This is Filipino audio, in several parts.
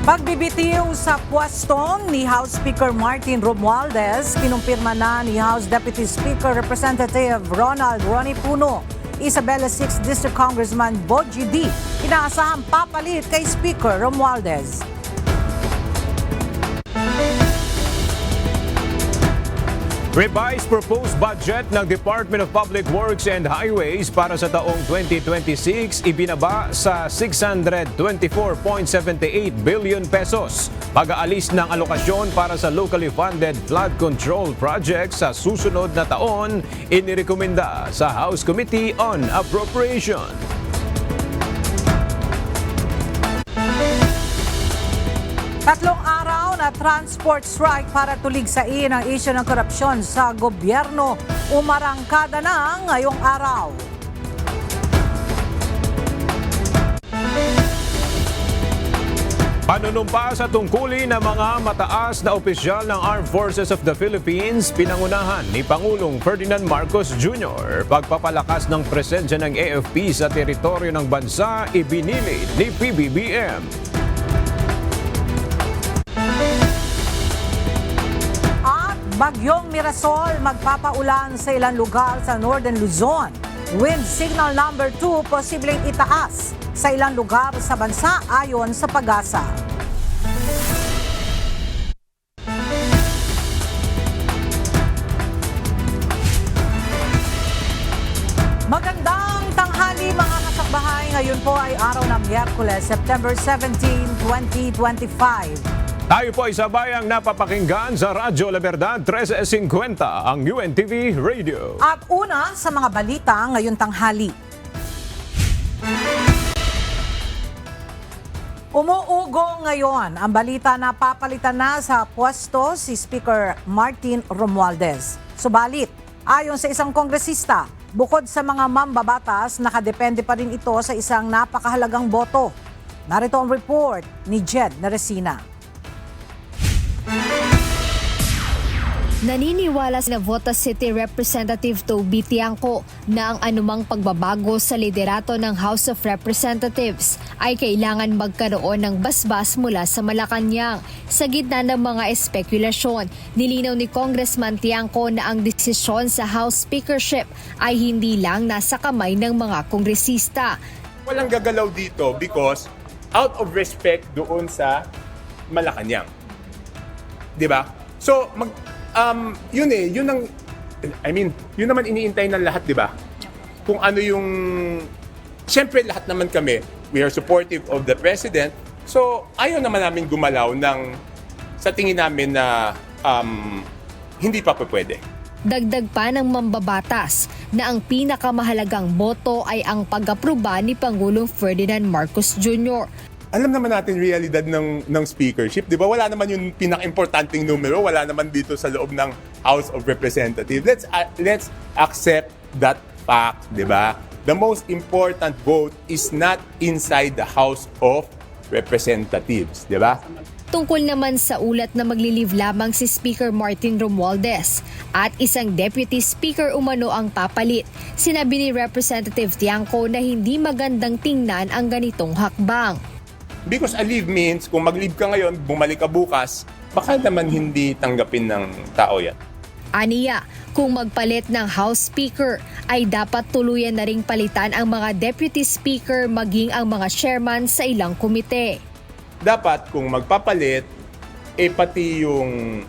Pagbibitiw sa pwestong ni House Speaker Martin Romualdez, kinumpirma na ni House Deputy Speaker Representative Ronnie Puno. Isabela 6th District Congressman Boji D. Inaasahang papalit kay Speaker Romualdez. Revised proposed budget ng Department of Public Works and Highways para sa taong 2026 ibinaba sa 624.78 billion pesos. Pag-aalis ng alokasyon para sa locally funded flood control projects sa susunod na taon inirekomenda sa House Committee on Appropriation. Tatlong araw na transport strike para tuligsain ang isyu ng korupsyon sa gobyerno. Umarangkada na ngayong araw. Panunumpa sa tungkulin ng mga mataas na opisyal ng Armed Forces of the Philippines, pinangunahan ni Pangulong Ferdinand Marcos Jr. Pagpapalakas ng presensya ng AFP sa teritoryo ng bansa, ibinilid ni PBBM. Bagyong Mirasol magpapaulan sa ilang lugar sa Northern Luzon. Wind signal number 2 posibleng itaas sa ilang lugar sa bansa ayon sa PAGASA. Magandang tanghali mga kasakbahay. Ngayon po ay araw ng Miyerkules, September 17, 2025. Tayo po ay sabayang napapakinggan sa Radyo La Verdad 1350, ang UNTV Radio. At una sa mga balita ngayon tanghali. Umuugo ngayon ang balita na papalitan na sa pwesto si Speaker Martin Romualdez. Subalit, ayon sa isang kongresista, bukod sa mga mambabatas, nakadepende pa rin ito sa isang napakahalagang boto. Narito ang report ni Jed Neresina. Naniniwala si Navotas City Representative Toby Tiangco na ang anumang pagbabago sa liderato ng House of Representatives ay kailangan magkaroon ng basbas mula sa Malacanang. Sa gitna ng mga espekulasyon, nilinaw ni Congressman Tiangco na ang desisyon sa House Speakership ay hindi lang nasa kamay ng mga kongresista. Walang gagalaw dito because out of respect doon sa Malacanang. 'Di ba? So yun naman iniintay ng lahat, 'di ba? Kung ano yung siyempre lahat naman kami, we are supportive of the president. So ayaw naman namin gumalaw ng sa tingin namin na hindi pa pwede. Dagdag pa ng mambabatas na ang pinakamahalagang boto ay ang pag-aproba ni Pangulong Ferdinand Marcos Jr. Alam naman natin realidad ng speakership, 'di ba? Wala naman yung pinaka-importanting numero, wala naman dito sa loob ng House of Representatives. Let's accept that fact, 'di ba? The most important vote is not inside the House of Representatives, 'di ba? Tungkol naman sa ulat na maglilive lamang si Speaker Martin Romualdez at isang Deputy Speaker umano ang papalit. Sinabi ni Representative Tiangco na hindi magandang tingnan ang ganitong hakbang. Because a leave means, kung mag-leave ka ngayon, bumalik ka bukas, baka naman hindi tanggapin ng tao yan. Aniya, kung magpalit ng House Speaker, ay dapat tuluyan na ring palitan ang mga Deputy Speaker maging ang mga chairman sa ilang komite. Dapat kung magpapalit, pati yung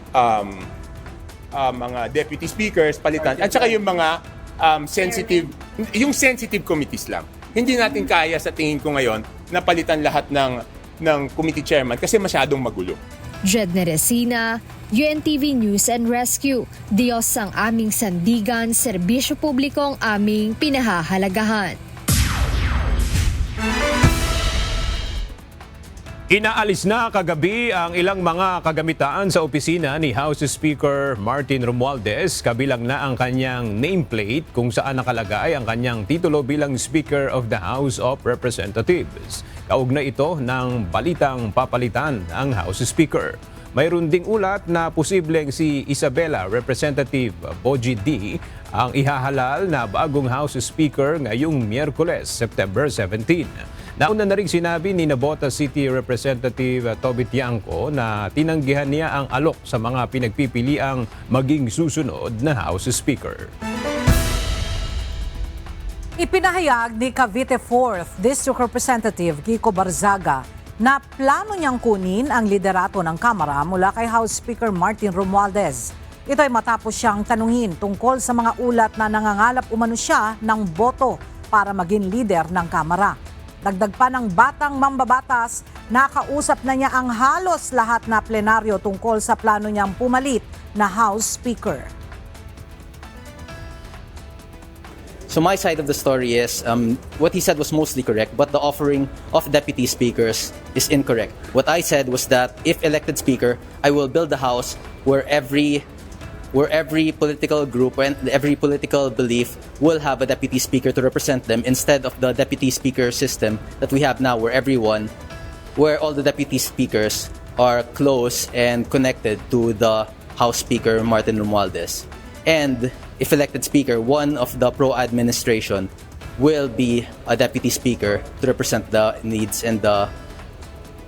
mga Deputy Speakers palitan, at saka yung mga sensitive committees lang. Hindi natin kaya sa tingin ko ngayon na palitan lahat ng committee chairman kasi masyadong magulo. Jed Neresina, UNTV News and Rescue. Diyos ang aming sandigan, serbisyo publiko ang aming pinahahalagahan. Inaalis na kagabi ang ilang mga kagamitan sa opisina ni House Speaker Martin Romualdez, kabilang na ang kanyang nameplate kung saan nakalagay ang kanyang titulo bilang Speaker of the House of Representatives. Kaugnay ito ng balitang papalitan ang House Speaker. Mayroon ding ulat na posibleng si Isabela Representative Boji D. ang ihahalal na bagong House Speaker ngayong Miyerkules, September 17. Nauna na rin sinabi ni Nabota City Representative Toby Tiangco na tinanggihan niya ang alok sa mga pinagpipiliang maging susunod na House Speaker. Ipinahayag ni Cavite 4th District Representative Kiko Barzaga na plano niyang kunin ang liderato ng Kamara mula kay House Speaker Martin Romualdez. Ito ay matapos siyang tanungin tungkol sa mga ulat na nangangalap umano siya ng boto para maging leader ng Kamara. Dagdag pa ng batang mambabatas, nakausap na niya ang halos lahat na plenaryo tungkol sa plano niyang pumalit na House Speaker. So my side of the story is what he said was mostly correct, but the offering of deputy speakers is incorrect. What I said was that if elected speaker, I will build a house where every political group and every political belief will have a deputy speaker to represent them, instead of the deputy speaker system that we have now, where all the deputy speakers are close and connected to the House Speaker Martin Romualdez. And if elected speaker, one of the pro-administration will be a deputy speaker to represent the needs and the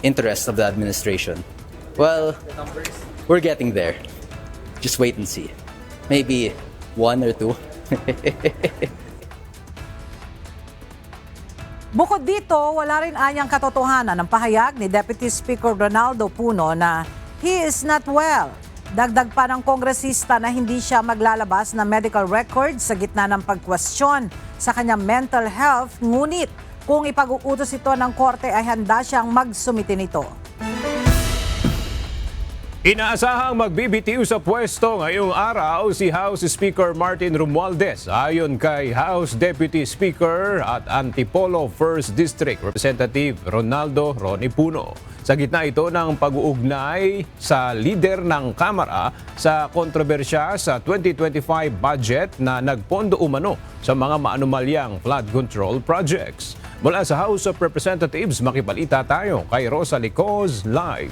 interests of the administration. Well, we're getting there. Just wait and see. Maybe 1 or 2. Bukod dito, wala rin anyang katotohanan ng pahayag ni Deputy Speaker Ronaldo Puno na he is not well. Dagdag pa ng kongresista na hindi siya maglalabas ng medical record sa gitna ng pagkwestiyon sa kanyang mental health, ngunit kung ipag-uutos ito ng korte ay handa siyang magsumite nito. Inaasahang magbibitiw sa pwesto ngayong araw si House Speaker Martin Romualdez ayon kay House Deputy Speaker at Antipolo 1st District Representative Ronaldo Ronnie Puno. Sa gitna ito ng pag-uugnay sa lider ng Kamara sa kontrobersya sa 2025 budget na nagpondo umano sa mga maanumalyang flood control projects. Mula sa House of Representatives, makipalita tayo kay Rosa Licoz live.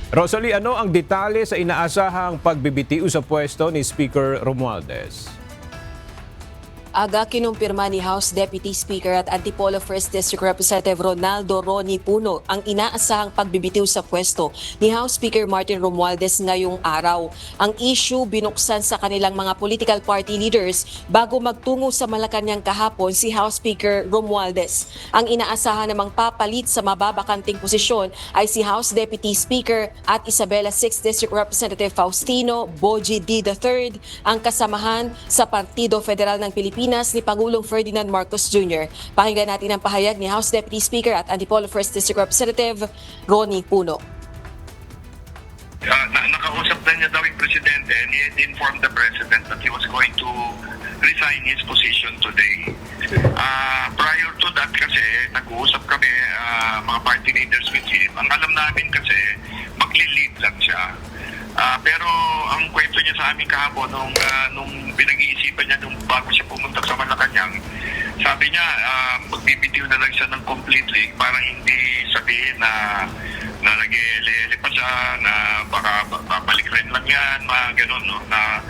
Rosalie, ano ang detalye sa inaasahang pagbibitiw sa pwesto ni Speaker Romualdez? Aga kinumpirma ni House Deputy Speaker at Antipolo 1st District Representative Ronaldo Ronnie Puno ang inaasahang pagbibitiw sa pwesto ni House Speaker Martin Romualdez ngayong araw. Ang issue binuksan sa kanilang mga political party leaders bago magtungo sa Malacanang kahapon si House Speaker Romualdez. Ang inaasahan namang papalit sa mababakanting posisyon ay si House Deputy Speaker at Isabela 6th District Representative Faustino Boji D. III, ang kasamahan sa Partido Federal ng Pilipinas ni Pangulong Ferdinand Marcos Jr. Pakinggan natin ang pahayag ni House Deputy Speaker at Antipolo 1st District Representative Ronnie Puno. Nakausap na niya daw yung presidente and he had informed the president that he was going to resign his position today. Prior to that kasi, nag-uusap kami mga party leaders with him. Ang alam namin kasi, magli-lead lang siya. Pero ang kwento niya sa amin kahapon nung pinag-iisipan niya nung bago siya pumunta sa Malacanang, sabi niya magbibitiw na lang siya ng completely para hindi sabihin na nag-elele pa siya, na baka babalik rin lang yan, mga ganun, no? Na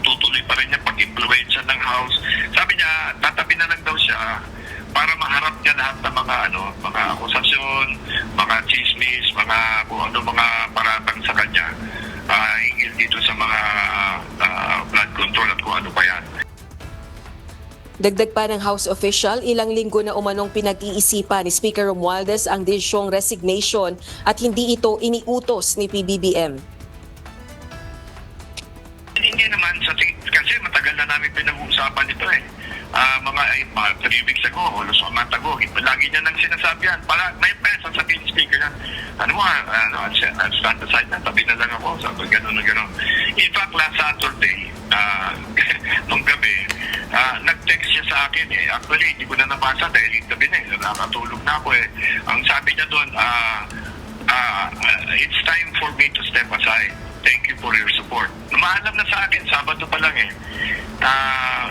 tutuloy pa rin niya pag-influensya ng House. Sabi niya, tatabi na lang daw siya para maharap niya lahat ng mga akusasyon, mga chismis, mga paratang sa kanya hinggil dito sa mga flood control at kung ano pa yan. Dagdag pa ng House official, ilang linggo na umanong pinag-iisipan ni Speaker Romualdez ang desisyong resignation at hindi ito iniutos ni PBBM. Hindi naman, kasi matagal na namin pinag-uusapan ito eh. Mga 3 weeks ago, halos a month ago, lagi niya nang sinasabi yan. May pesa sabihin ng speaker yan. Stand aside na, tabi na lang ako. Sabi, gano'n na gano'n. In fact, last Saturday, nung gabi, nag-text siya sa akin eh. Actually, hindi ko na nabasa dahil gabi na eh. Nakatulog na ako eh. Ang sabi niya doon, it's time for me to step aside. Thank you for your support. Lumaalam na sa akin, Sabado pa lang eh.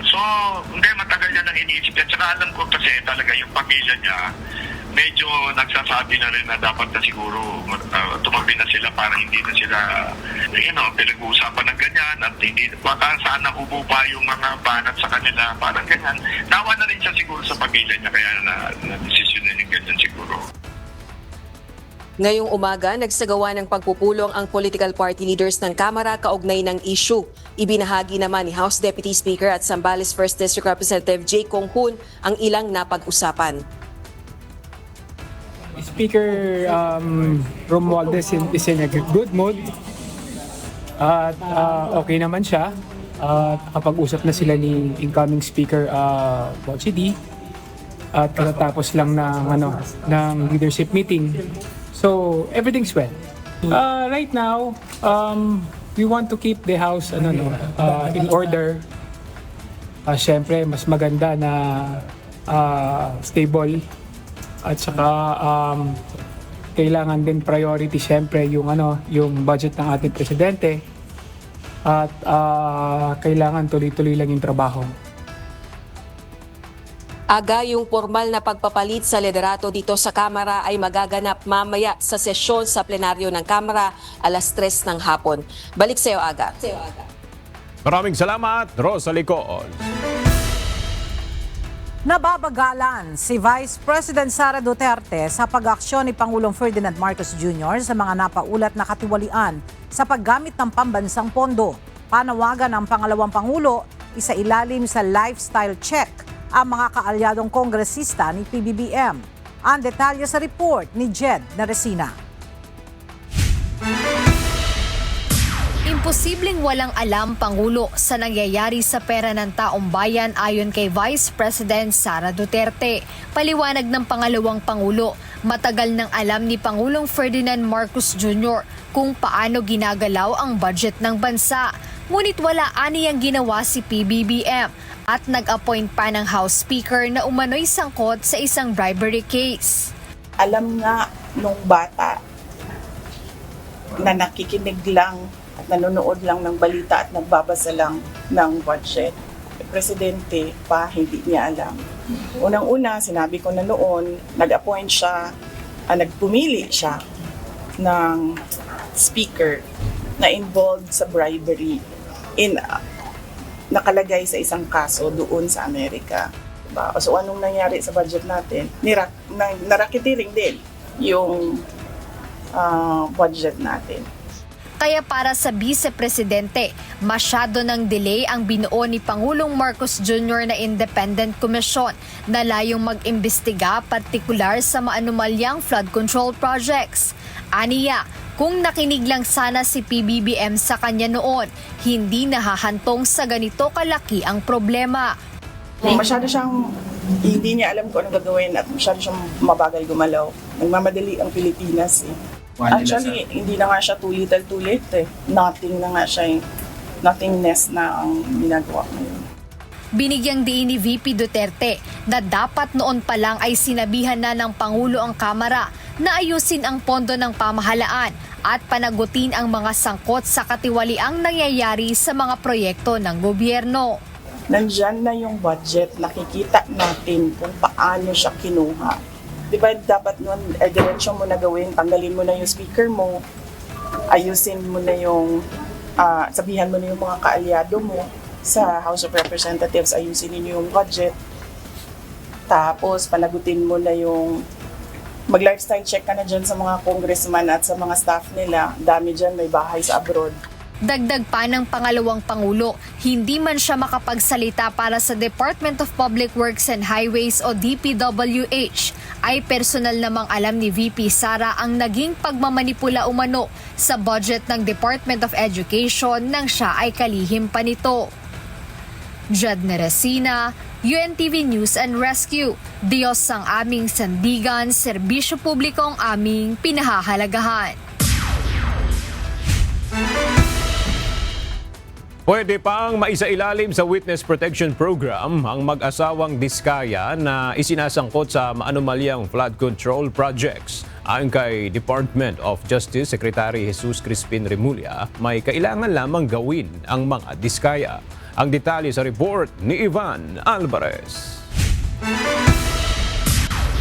So, hindi, matagal niya nang iniisip yan. Saka alam ko kasi talaga yung pamilya niya, medyo nagsasabi na rin na dapat na siguro tumabi na sila para hindi na sila pinag-uusapan ng ganyan at hindi baka sana ubo pa yung mga banat sa kanila, parang ganyan. Nawa na rin siya siguro sa pamilya niya kaya na-desisyon na yung ganyan siguro. Ngayong umaga, nagsagawa ng pagpupulong ang political party leaders ng Kamara kaugnay ng issue. Ibinahagi naman ni House Deputy Speaker at Zambales 1st District Representative Jay Kong Hoon ang ilang napag-usapan. Speaker Romualdez is in a good mood at okay naman siya. Kapag-usap na sila ni incoming Speaker Bogsy D at katatapos lang ng leadership meeting. So everything's well. Right now, we want to keep the house in order. Siyempre, mas maganda na stable. At saka kailangan din priority siyempre yung budget ng ating presidente at kailangan tuloy-tuloy lang yung trabaho. Aga yung formal na pagpapalit sa liderato dito sa Kamara ay magaganap mamaya sa sesyon sa plenaryo ng Kamara alas 3 ng hapon. Balik sa iyo, Aga. Maraming salamat, Rosalie Cool. Nababagalan si Vice President Sara Duterte sa pag-aksyon ni Pangulong Ferdinand Marcos Jr. sa mga napaulat na katiwalian sa paggamit ng pambansang pondo. Panawagan ng pangalawang Pangulo, isailalim sa lifestyle check ang mga kaalyadong kongresista ni PBBM. Ang detalye sa report ni Jed Naresina. Imposibleng walang alam, Pangulo, sa nangyayari sa pera ng taong bayan ayon kay Vice President Sara Duterte. Paliwanag ng pangalawang Pangulo, matagal nang alam ni Pangulong Ferdinand Marcos Jr. kung paano ginagalaw ang budget ng bansa. Ngunit wala aniyang ginawa si PBBM at nag-appoint pa ng House Speaker na umano'y sangkot sa isang bribery case. Alam nga nung bata na nakikinig lang at nanonood lang ng balita at nagbabasa lang ng budget. Presidente pa, hindi niya alam. Unang-una, sinabi ko na noon, nag-appoint siya, nagpumili siya ng speaker na involved sa bribery nakalagay sa isang kaso doon sa Amerika. Diba? So anong nangyari sa budget natin? Narakitiring din yung budget natin. Kaya para sa Vice Presidente, masyado ng delay ang binuo ni Pangulong Marcos Jr. na Independent Commission na layong mag-imbestiga partikular sa maanumalyang flood control projects. Aniya, kung nakinig lang sana si PBBM sa kanya noon, hindi nahahantong sa ganito kalaki ang problema. Masyado siyang hindi niya alam kung anong gagawin at masyado siyang mabagal gumalaw. Nagmamadali ang Pilipinas eh. Actually, hindi na nga siya too little too late eh. Nothing na nga siya eh. Nothingness na ang ginagawa ngayon. Binigyang diin ni VP Duterte na dapat noon pa lang ay sinabihan na ng Pangulo ang Kamara na ayusin ang pondo ng pamahalaan at panagutin ang mga sangkot sa katiwaliang nangyayari sa mga proyekto ng gobyerno. Nandyan na yung budget, nakikita natin kung paano siya kinuha. Di ba dapat nun, diretsyo mo na gawin, tanggalin mo na yung speaker mo, ayusin mo na yung, sabihan mo na yung mga kaalyado mo sa House of Representatives, ayusin ninyo yung budget. Tapos panagutin mo na yung, mag-lifestyle check ka na dyan sa mga congressman at sa mga staff nila. Dami dyan, may bahay sa abroad. Dagdag pa ng pangalawang Pangulo, hindi man siya makapagsalita para sa Department of Public Works and Highways o DPWH, ay personal namang alam ni VP Sara ang naging pagmamanipula umano sa budget ng Department of Education nang siya ay kalihim pa nito. Jed Naresina, UNTV News and Rescue. Diyos ang aming sandigan, serbisyo publiko ang aming pinahahalagahan. Pwede pang maisailalim sa Witness Protection Program ang mag-asawang Diskaya na isinasangkot sa maanumalyang flood control projects. Ayon kay Department of Justice Secretary Jesus Crispin Remulla, may kailangan lamang gawin ang mga Diskaya. Ang detalye sa report ni Ivan Alvarez.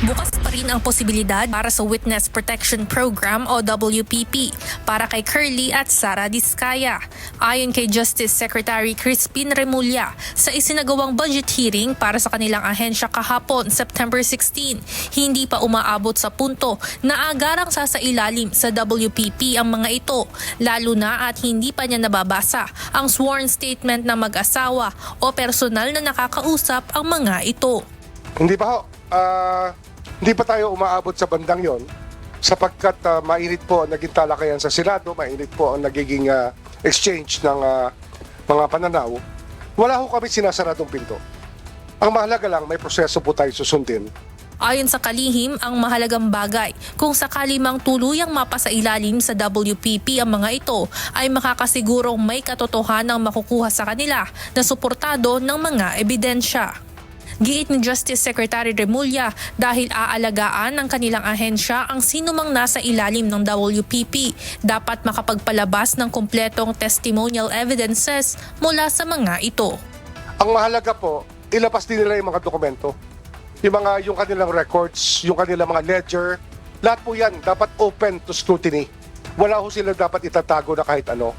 Bukas pa rin ang posibilidad para sa Witness Protection Program o WPP para kay Curly at Sara Diskaya. Ayon kay Justice Secretary Crispin Remulla, sa isinagawang budget hearing para sa kanilang ahensya kahapon, September 16, hindi pa umaabot sa punto na agarang sasailalim sa WPP ang mga ito, lalo na at hindi pa niya nababasa ang sworn statement ng mag-asawa o personal na nakakausap ang mga ito. Hindi pa ho. Hindi pa tayo umaabot sa bandang yon sapagkat mainit po ang naging talakayan sa Senado, mainit po ang nagiging exchange ng mga pananaw. Wala ho kami sinasaradong pinto. Ang mahalaga lang, may proseso po tayo susundin. Ayon sa kalihim, ang mahalagang bagay kung sakali mang tuluyang mapasailalim sa WPP ang mga ito ay makakasigurong may katotohanang makukuha sa kanila na suportado ng mga ebidensya. Giit ni Justice Secretary Remulla, dahil aalagaan ng kanilang ahensya ang sinumang nasa ilalim ng WPP, dapat makapagpalabas ng kumpletong testimonial evidences mula sa mga ito. Ang mahalaga po, ilabas din nila yung mga dokumento. Yung kanilang records, yung kanilang mga ledger, lahat po yan dapat open to scrutiny. Wala ho sila dapat itatago na kahit ano.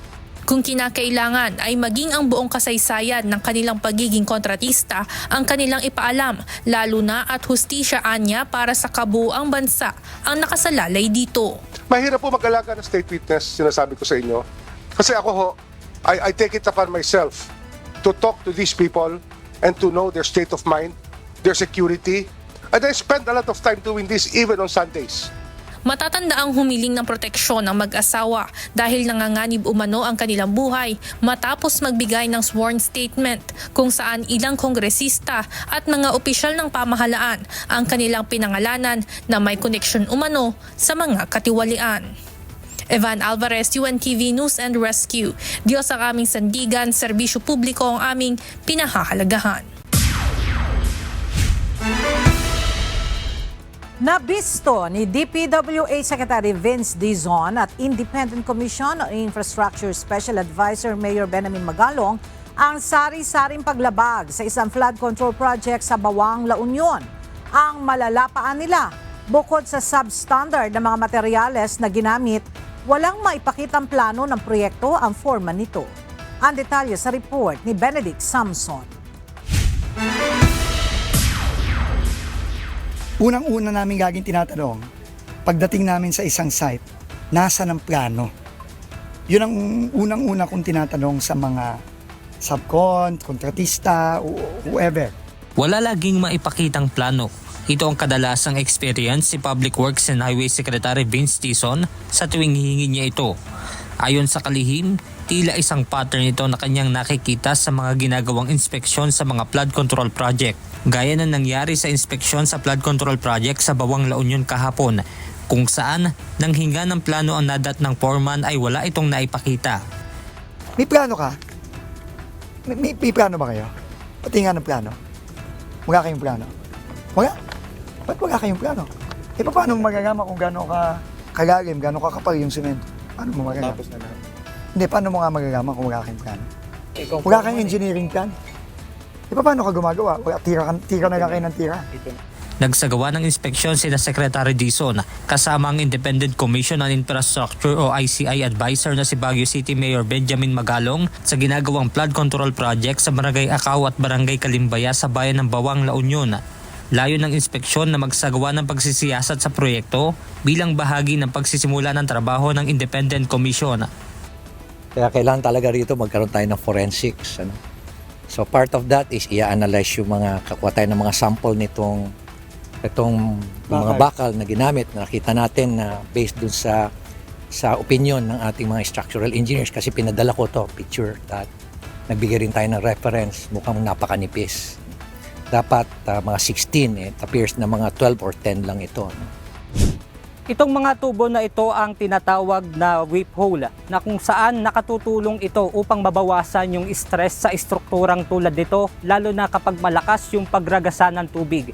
Kung kinakailangan ay maging ang buong kasaysayan ng kanilang pagiging kontratista ang kanilang ipaalam, lalo na at hustisya anya para sa kabuuang bansa ang nakasalalay dito. Mahirap po mag-alaga ng state witness, sinasabi ko sa inyo. Kasi ako ho, I take it upon myself to talk to these people and to know their state of mind, their security. And I spend a lot of time doing this even on Sundays. Matatanda ang humiling ng proteksyon ng mag-asawa dahil nanganganib umano ang kanilang buhay matapos magbigay ng sworn statement kung saan ilang kongresista at mga opisyal ng pamahalaan ang kanilang pinangalanan na may koneksyon umano sa mga katiwalian. Evan Alvarez, UNTV News and Rescue. Diyos ang aming sandigan, serbisyo publiko ang aming pinahahalagahan. Nabisto ni DPWH Secretary Vince Dizon at Independent Commission on Infrastructure Special Advisor Mayor Benjamin Magalong ang sari-saring paglabag sa isang flood control project sa Bawang, La Union. Ang malalapaan nila, bukod sa substandard na mga materyales na ginamit, walang maipakitang plano ng proyekto ang foreman nito. Ang detalye sa report ni Benedict Samson. Unang-una namin gagawin tinatanong, pagdating namin sa isang site, nasa ng plano? Yun ang unang-una kong tinatanong sa mga subcon, kontratista, whoever. Wala laging maipakitang plano. Ito ang kadalasang experience si Public Works and Highway Secretary Vince Dizon sa tuwing hihingi niya ito. Ayon sa kalihim, tila isang pattern ito na kanyang nakikita sa mga ginagawang inspeksyon sa mga flood control project. Gaya na nangyari sa inspeksyon sa flood control project sa Bawang, La Union kahapon, kung saan nang hinga ng plano ang nadat ng foreman ay wala itong naipakita. May plano ka? May plano ba kayo? Pati nga ng plano. Wala kayong plano? Wala? Ba't wala kayong plano? E paano mo magagama kung gano'n ka kalalim, gano'n ka kapal yung semento? Paano mo magagama? Tapos na lang. Hindi, paano mo nga magagama kung wala kayong plano? Wala kayong engineering plan? E paano ka gumagawa? Wala, tira na lang kayo ng tira. Nagsagawa ng inspeksyon sina Secretary Dizon kasama ang Independent Commission on Infrastructure o ICI advisor na si Baguio City Mayor Benjamin Magalong sa ginagawang flood control project sa Barangay Acao at Barangay Kalimbaya sa bayan ng Bawang, La Union. Layo ng inspeksyon na magsagawa ng pagsisiyasat sa proyekto bilang bahagi ng pagsisimula ng trabaho ng Independent Commission. Kaya kailangan talaga rito magkaroon tayo ng forensics. So part of that is i-analyze yung kakuha tayo ng mga sample nitong mga bakal na ginamit. Nakita natin na based dun sa opinion ng ating mga structural engineers kasi pinadala ko to picture that nagbigay rin tayo ng reference, mukhang napakanipis. Dapat mga 16, it appears na mga 12 or 10 lang ito. Itong mga tubo na ito ang tinatawag na weep hole na kung saan nakatutulong ito upang mabawasan yung stress sa estrukturang tulad nito lalo na kapag malakas yung pagragasa ng tubig.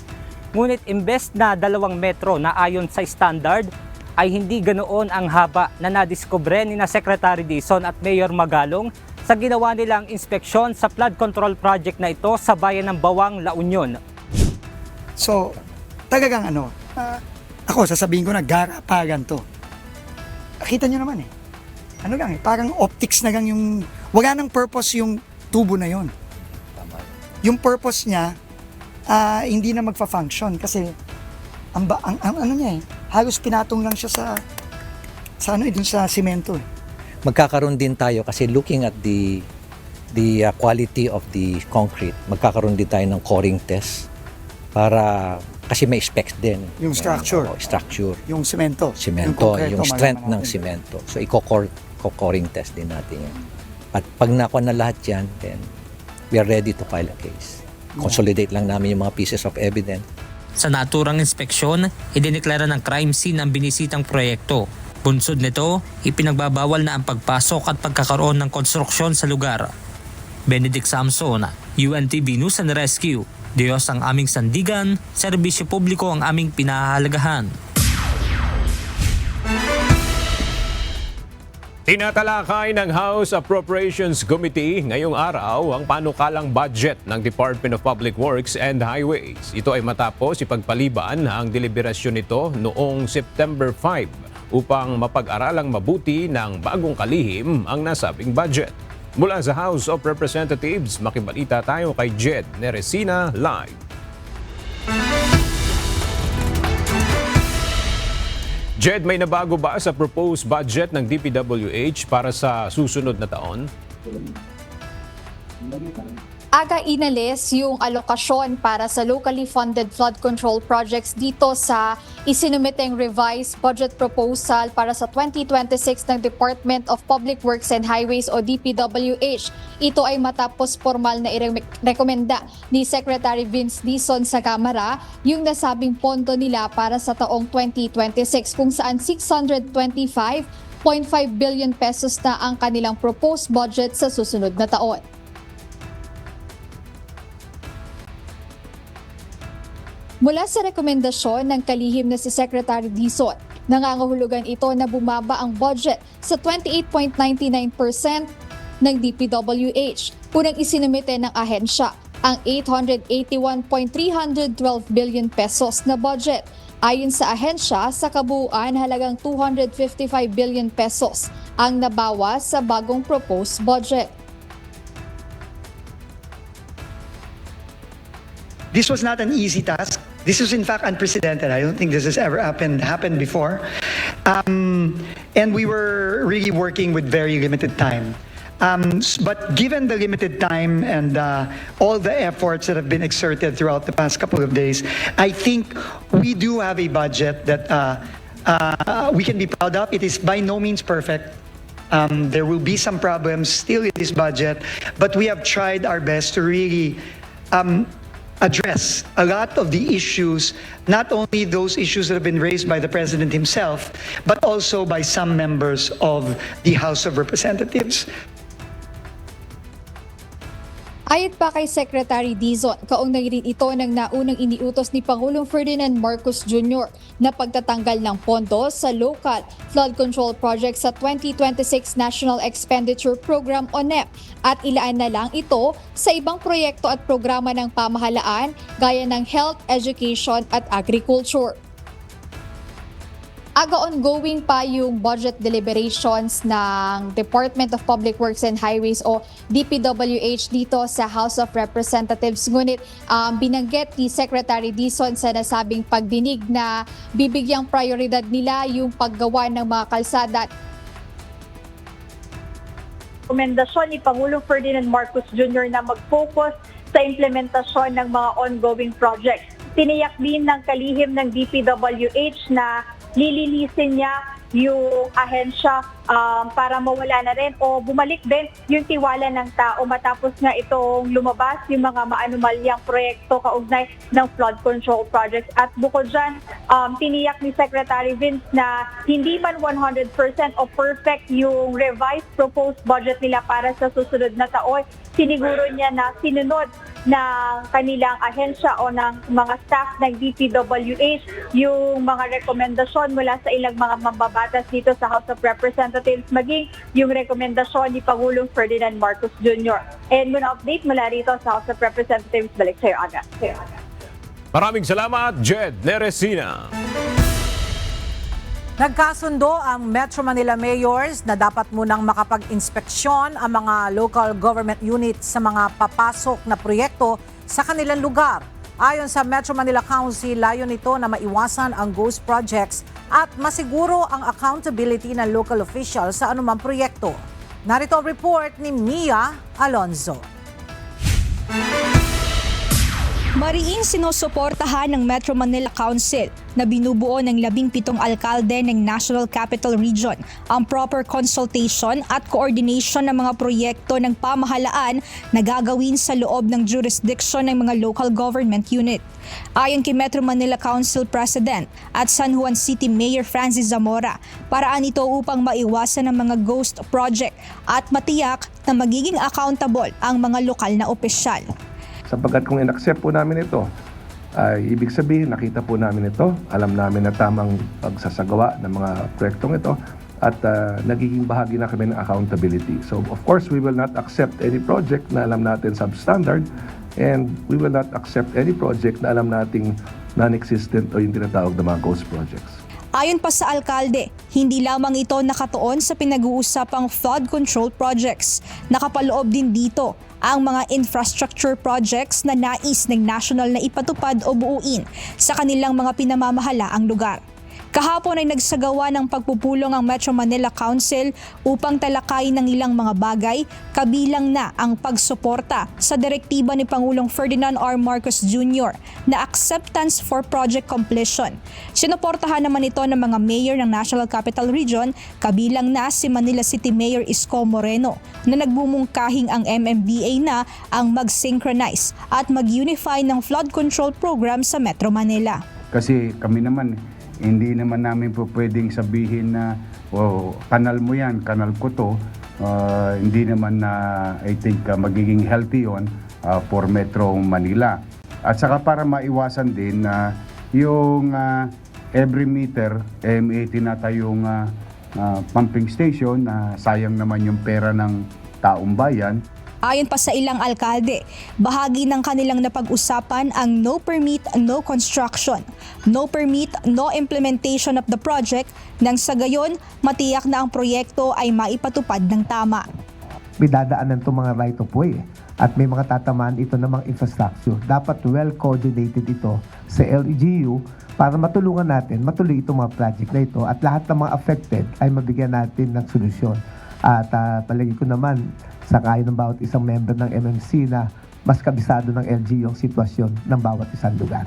Ngunit imbes na 2 metro na ayon sa standard ay hindi ganoon ang haba na nadiskubre ni na Secretary Dizon at Mayor Magalong sa ginawa nilang inspeksyon sa flood control project na ito sa bayan ng Bawang, La Union. So, talagang Ako, sasabihin ko na, garapagan to. Kita nyo naman Ano lang parang optics na lang yung, wala nang purpose yung tubo na yon. Yung purpose niya, hindi na magfa-function kasi ang ano niya halos pinatong lang siya sa dun sa simento Magkakaroon din tayo kasi looking at the quality of the concrete, magkakaroon din tayo ng coring test para kasi may specs din. Yung structure. Structure. Yung semento. Yung strength ng semento. So coring test din natin yan. At pag nakuha na lahat yan, then we are ready to file a case. Consolidate lang namin yung mga pieces of evidence. Sa naturang inspeksyon, idineklara ng crime scene ang binisitang proyekto. Bunsod nito, ipinagbabawal na ang pagpasok at pagkakaroon ng konstruksyon sa lugar. Benedict Samson, UNTV News and Rescue. Diyos ang aming sandigan, serbisyo publiko ang aming pinahahalagahan. Tinatalakay ng House Appropriations Committee ngayong araw ang panukalang budget ng Department of Public Works and Highways. Ito ay matapos ipagpaliban ang deliberasyon nito noong September 5 upang mapag-aralang mabuti ng bagong kalihim ang nasabing budget. Mula sa House of Representatives, makibalita tayo kay Jed Neresina live. Jed, may nabago ba sa proposed budget ng DPWH para sa susunod na taon? Aga inalis yung alokasyon para sa locally funded flood control projects dito sa isinumiteng revised budget proposal para sa 2026 ng Department of Public Works and Highways o DPWH. Ito ay matapos formal na irekomenda ni Secretary Vince Dizon sa Kamara yung nasabing pondo nila para sa taong 2026 kung saan 625.5 billion pesos na ang kanilang proposed budget sa susunod na taon. Mula sa rekomendasyon ng kalihim na si Secretary Dizon, nangangahulugan ito na bumaba ang budget sa 28.99% ng DPWH. Unang isinumite ng ahensya ang 881.312 billion pesos na budget. Ayon sa ahensya, sa kabuuan halagang 255 billion pesos ang nabawas sa bagong proposed budget. This was not an easy task. This is in fact unprecedented. I don't think this has ever happened before. And we were really working with very limited time. But given the limited time and all the efforts that have been exerted throughout the past couple of days, I think we do have a budget that we can be proud of. It is by no means perfect. There will be some problems still in this budget, but we have tried our best to really address a lot of the issues, not only those issues that have been raised by the President himself, but also by some members of the House of Representatives. Ayon pa kay Secretary Dizon, kaugnay rin ito ng naunang iniutos ni Pangulong Ferdinand Marcos Jr. na pagtatanggal ng pondo sa local flood control project sa 2026 National Expenditure Program o NEP at ilaan na lang ito sa ibang proyekto at programa ng pamahalaan gaya ng health, education at agriculture. Aga ongoing pa yung budget deliberations ng Department of Public Works and Highways o DPWH dito sa House of Representatives. Ngunit binanggit ni Secretary Dizon sa nasabing pagdinig na bibigyang prioridad nila yung paggawa ng mga kalsada. Rekomendasyon ni Pangulong Ferdinand Marcos Jr. na mag-focus sa implementasyon ng mga ongoing projects. Tiniyak din ng kalihim ng DPWH na lilinisin niya yung ahensya para mawala na rin o bumalik din yung tiwala ng tao matapos nga itong lumabas yung mga maanumalyang proyekto kaugnay ng flood control projects. At bukod dyan, tiniyak ni Secretary Vince na hindi man 100% o perfect yung revised proposed budget nila para sa susunod na taon. Siniguro niya na sinunod ng kanilang ahensya o ng mga staff ng DPWH yung mga rekomendasyon mula sa ilang mga mambabatas dito sa House of Representatives, maging yung rekomendasyon ni Pangulong Ferdinand Marcos Jr. And muna update mula rito sa House of Representatives, balik sa'yo, Aga. Maraming salamat, Jed Neresina. Nagkasundo ang Metro Manila mayors na dapat munang makapag-inspeksyon ang mga local government units sa mga papasok na proyekto sa kanilang lugar. Ayon sa Metro Manila Council, layon nito na maiwasan ang ghost projects at masiguro ang accountability ng local officials sa anumang proyekto. Narito ang report ni Mia Alonzo. Mariing sinusuportahan ng Metro Manila Council na binubuo ng 17 alkalde ng National Capital Region ang proper consultation at coordination ng mga proyekto ng pamahalaan na gagawin sa loob ng jurisdiction ng mga local government unit. Ayon kay Metro Manila Council President at San Juan City Mayor Francis Zamora, paraan ito upang maiwasan ang mga ghost project at matiyak na magiging accountable ang mga lokal na opisyal. Sapagkat kung in-accept po namin ito, ay ibig sabihin nakita po namin ito, alam namin na tamang pagsasagawa ng mga proyektong ito at nagiging bahagi na kami ng accountability. So of course, we will not accept any project na alam natin substandard and we will not accept any project na alam nating non-existent o yung tinatawag na mga ghost projects. Ayon pa sa alkalde, hindi lamang ito nakatuon sa pinag-uusapang flood control projects. Nakapaloob din dito ang mga infrastructure projects na nais ng national na ipatupad o buuin sa kanilang mga pinamamahalaang lugar. Kahapon ay nagsagawa ng pagpupulong ang Metro Manila Council upang talakayin ng ilang mga bagay, kabilang na ang pagsuporta sa direktiba ni Pangulong Ferdinand R. Marcos Jr. na acceptance for project completion. Sinuportahan naman ito ng mga mayor ng National Capital Region, kabilang na si Manila City Mayor Isko Moreno, na nagbumungkahing ang MMDA na ang mag-synchronize at mag-unify ng flood control program sa Metro Manila. Kasi kami naman, hindi naman namin po pwedeng sabihin na kanal mo yan, kanal ko to. Hindi naman na I think magiging healthy yon for Metro Manila. At saka para maiwasan din na yung every meter may tinatayong pumping station na sayang naman yung pera ng taong bayan. Ayon pa sa ilang alkalde, bahagi ng kanilang napag-usapan ang no permit, no construction, no permit, no implementation of the project nang sa gayon matiyak na ang proyekto ay maipatupad ng tama. May dadaanan itong mga right of way at may mga tatamaan ito ng mga infrastructure. Dapat well-coordinated ito sa LGU para matulungan natin, matuloy itong mga project na ito at lahat ng mga affected ay mabigyan natin ng solusyon. At palagi ko naman, sakayin ng bawat isang member ng MMC na mas kabisado ng LGU ang sitwasyon ng bawat isang lugar.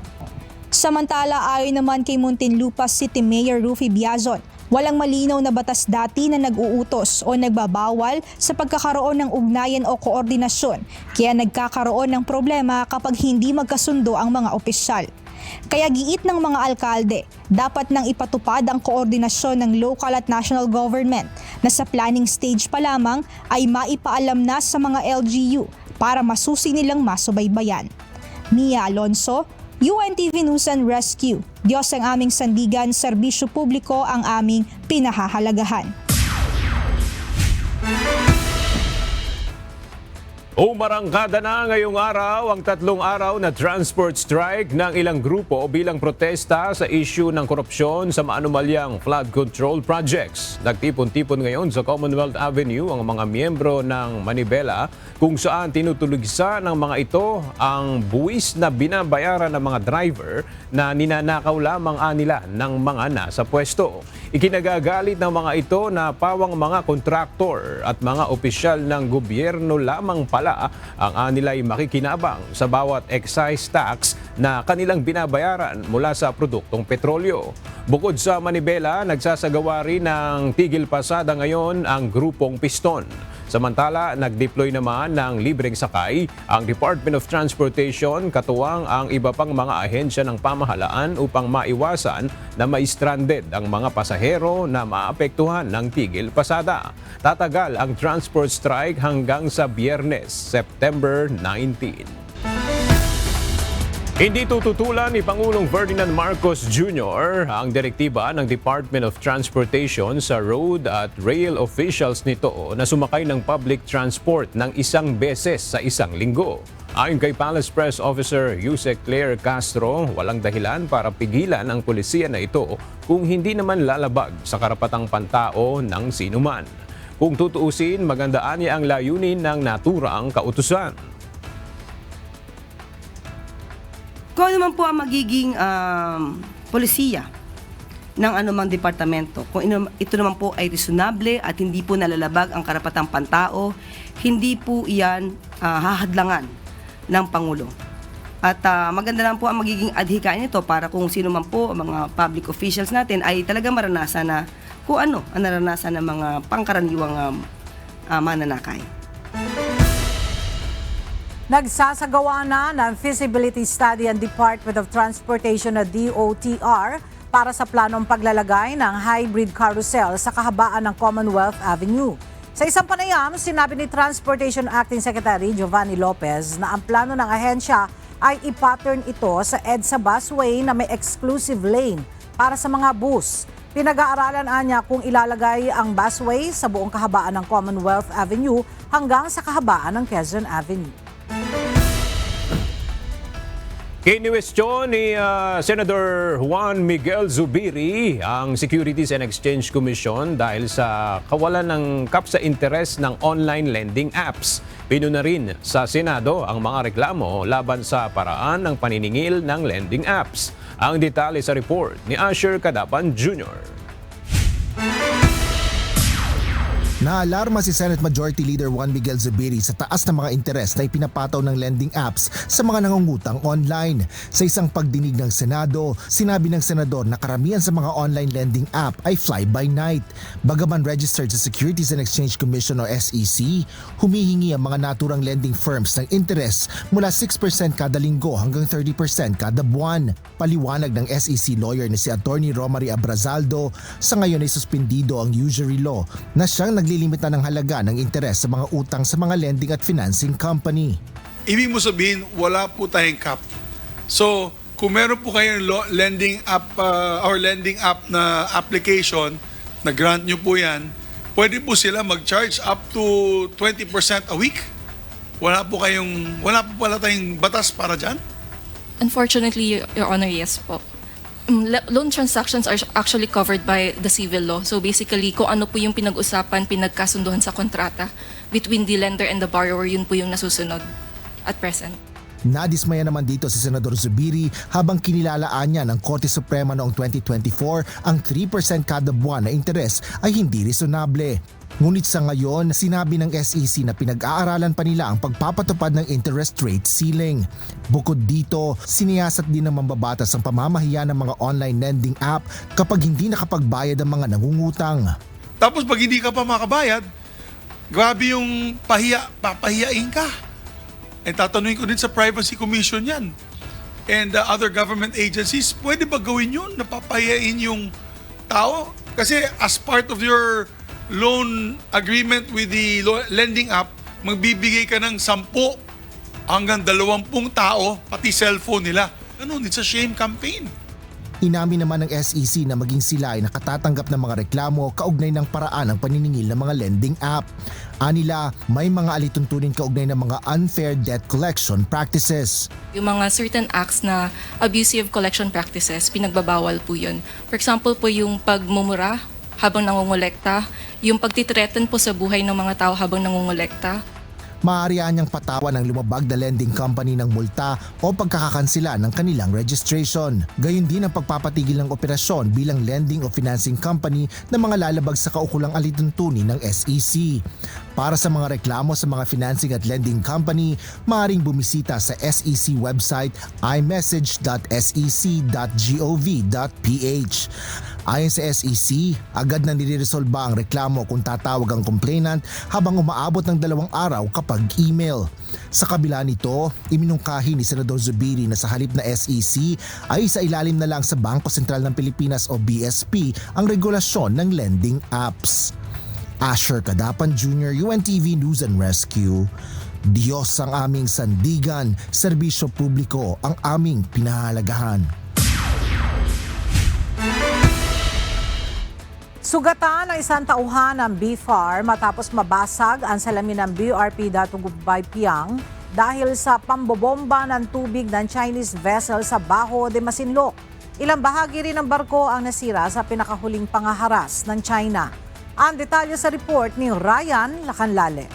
Samantala, ayon naman kay Muntinlupa City Mayor Rufy Biazon, walang malinaw na batas dati na nag-uutos o nagbabawal sa pagkakaroon ng ugnayan o koordinasyon, kaya nagkakaroon ng problema kapag hindi magkasundo ang mga opisyal. Kaya giit ng mga alkalde, dapat nang ipatupad ang koordinasyon ng local at national government na sa planning stage pa lamang ay maipaalam na sa mga LGU para masusi nilang masubaybayan. Mia Alonzo, UNTV News and Rescue. Diyos ang aming sandigan, serbisyo publiko ang aming pinahahalagahan. Umarangkada na ngayong araw ang 3 araw na transport strike ng ilang grupo bilang protesta sa issue ng korupsyon sa maanumalyang flood control projects. Nagtipon-tipon ngayon sa Commonwealth Avenue ang mga miyembro ng Manibela kung saan tinutulugsa ng mga ito ang buwis na binabayaran ng mga driver na ninanakaw lamang nila ng mga nasa pwesto. Ikinagagalit ng mga ito na pawang mga kontraktor at mga opisyal ng gobyerno lamang pala ang anila'y makikinabang sa bawat excise tax na kanilang binabayaran mula sa produktong petrolyo. Bukod sa Manibela, nagsasagawa rin ng tigil pasada ngayon ang grupong Piston. Samantala, nag-deploy naman ng libreng sakay ang Department of Transportation katuwang ang iba pang mga ahensya ng pamahalaan upang maiwasan na ma-stranded ang mga pasahero na maapektuhan ng tigil pasada. Tatagal ang transport strike hanggang sa Biyernes, September 19. Hindi tututulan ni Pangulong Ferdinand Marcos Jr. ang direktiba ng Department of Transportation sa road at rail officials nito na sumakay ng public transport ng 1 beses sa 1 linggo. Ayon kay Palace Press Officer Yusek Claire Castro, walang dahilan para pigilan ang pulisya na ito kung hindi naman lalabag sa karapatang pantao ng sinuman. Kung tutuusin, magandaan niya ang layunin ng naturang kautusan. Kung ano man po ang magiging polisiya ng anumang departamento, kung ito naman po ay reasonable at hindi po nalalabag ang karapatang pantao, hindi po iyan hahadlangan ng Pangulo. At maganda lang po ang magiging adhikain nito para kung sino man po ang mga public officials natin ay talaga maranasan na kung ano ang naranasan ng mga pangkaraniwang mananakay. Nagsasagawa na ng feasibility study ang Department of Transportation na DOTR para sa planong paglalagay ng hybrid carousel sa kahabaan ng Commonwealth Avenue. Sa isang panayam, sinabi ni Transportation Acting Secretary Giovanni Lopez na ang plano ng ahensya ay i-pattern ito sa EDSA busway na may exclusive lane para sa mga bus. Pinag-aaralan niya kung ilalagay ang busway sa buong kahabaan ng Commonwealth Avenue hanggang sa kahabaan ng Quezon Avenue. Kiniwestiyon ni Senator Juan Miguel Zubiri ang Securities and Exchange Commission dahil sa kawalan ng kapsa interes ng online lending apps. Pinuna rin sa Senado ang mga reklamo laban sa paraan ng paniningil ng lending apps. Ang detalye sa report ni Asher Cadapan Jr. Naalarma si Senate Majority Leader Juan Miguel Zubiri sa taas ng mga interes na ipinapataw ng lending apps sa mga nangungutang online. Sa isang pagdinig ng Senado, sinabi ng senador na karamihan sa mga online lending app ay fly-by-night. Bagaman registered sa Securities and Exchange Commission o SEC, humihingi ang mga naturang lending firms ng interes mula 6% kada linggo hanggang 30% kada buwan. Paliwanag ng SEC lawyer na si Attorney Romary Abrazaldo, sa ngayon ay suspendido ang usury law na siyang naglilimita ng halaga ng interes sa mga utang sa mga lending at financing company. Ibig mo sabihin, wala po tayong cap. So, kung meron po kayong lending app or lending app na application, na grant nyo po yan, pwede po sila mag-charge up to 20% a week. Wala po pala tayong batas para dyan? Unfortunately, Your Honor, yes po. Loan transactions are actually covered by the civil law. So basically, kung ano po yung pinag-usapan, pinagkasunduhan sa kontrata between the lender and the borrower, yun po yung nasusunod at present. Nadismaya naman dito si Senador Zubiri habang kinilalaan niya ng Korte Suprema noong 2024 ang 3% kada buwan na interes ay hindi reasonable. Ngunit sa ngayon, sinabi ng SEC na pinag-aaralan pa nila ang pagpapatupad ng interest rate ceiling. Bukod dito, siniyasat din ng mambabatas ang pamamahiya ng mga online lending app kapag hindi nakapagbayad ang mga nangungutang. Tapos pag hindi ka pa makabayad, grabe yung papahiyain ka. And tatanungin ko din sa Privacy Commission yan. And other government agencies, pwede ba gawin yun? Napapahiyain yung tao? Kasi as part of your loan agreement with the lending app, magbibigay ka ng 10 hanggang 20 tao, pati cellphone nila. It's a shame campaign. Inamin naman ng SEC na maging sila ay nakatatanggap ng mga reklamo kaugnay ng paraan ng paniningil ng mga lending app. Anila, may mga alituntunin kaugnay ng mga unfair debt collection practices. Yung mga certain acts na abusive collection practices, pinagbabawal po yun. For example po yung pagmumura habang nangungulekta, yung pagtitreaten po sa buhay ng mga tao habang nangungulekta. Maaari niyang patawan ng lumabag na lending company ng multa o pagkakakansila ng kanilang registration. Gayon din ang pagpapatigil ng operasyon bilang lending o financing company na mga lalabag sa kaukulang alituntunin ng SEC. Para sa mga reklamo sa mga financing at lending company, maaaring bumisita sa SEC website imessage.sec.gov.ph. Ayon sa SEC, agad na nire-resolba ang reklamo kung tatawag ang complainant habang umaabot ng 2 araw kapag email. Sa kabila nito, iminungkahi ni Senador Zubiri na sa halip na SEC ay sa ilalim na lang sa Bangko Sentral ng Pilipinas o BSP ang regulasyon ng lending apps. Asher Cadapan Jr., UNTV News and Rescue. Diyos ang aming sandigan, serbisyo publiko ang aming pinahalagahan. Sugatan ng isang tauhan ng BFAR matapos mabasag ang salamin ng BRP Datugubay Piang dahil sa pambobomba ng tubig ng Chinese vessel sa Baho de Masinloc. Ilang bahagi rin ng barko ang nasira sa pinakahuling pangaharas ng China. Ang detalye sa report ni Ryan Lacanlale.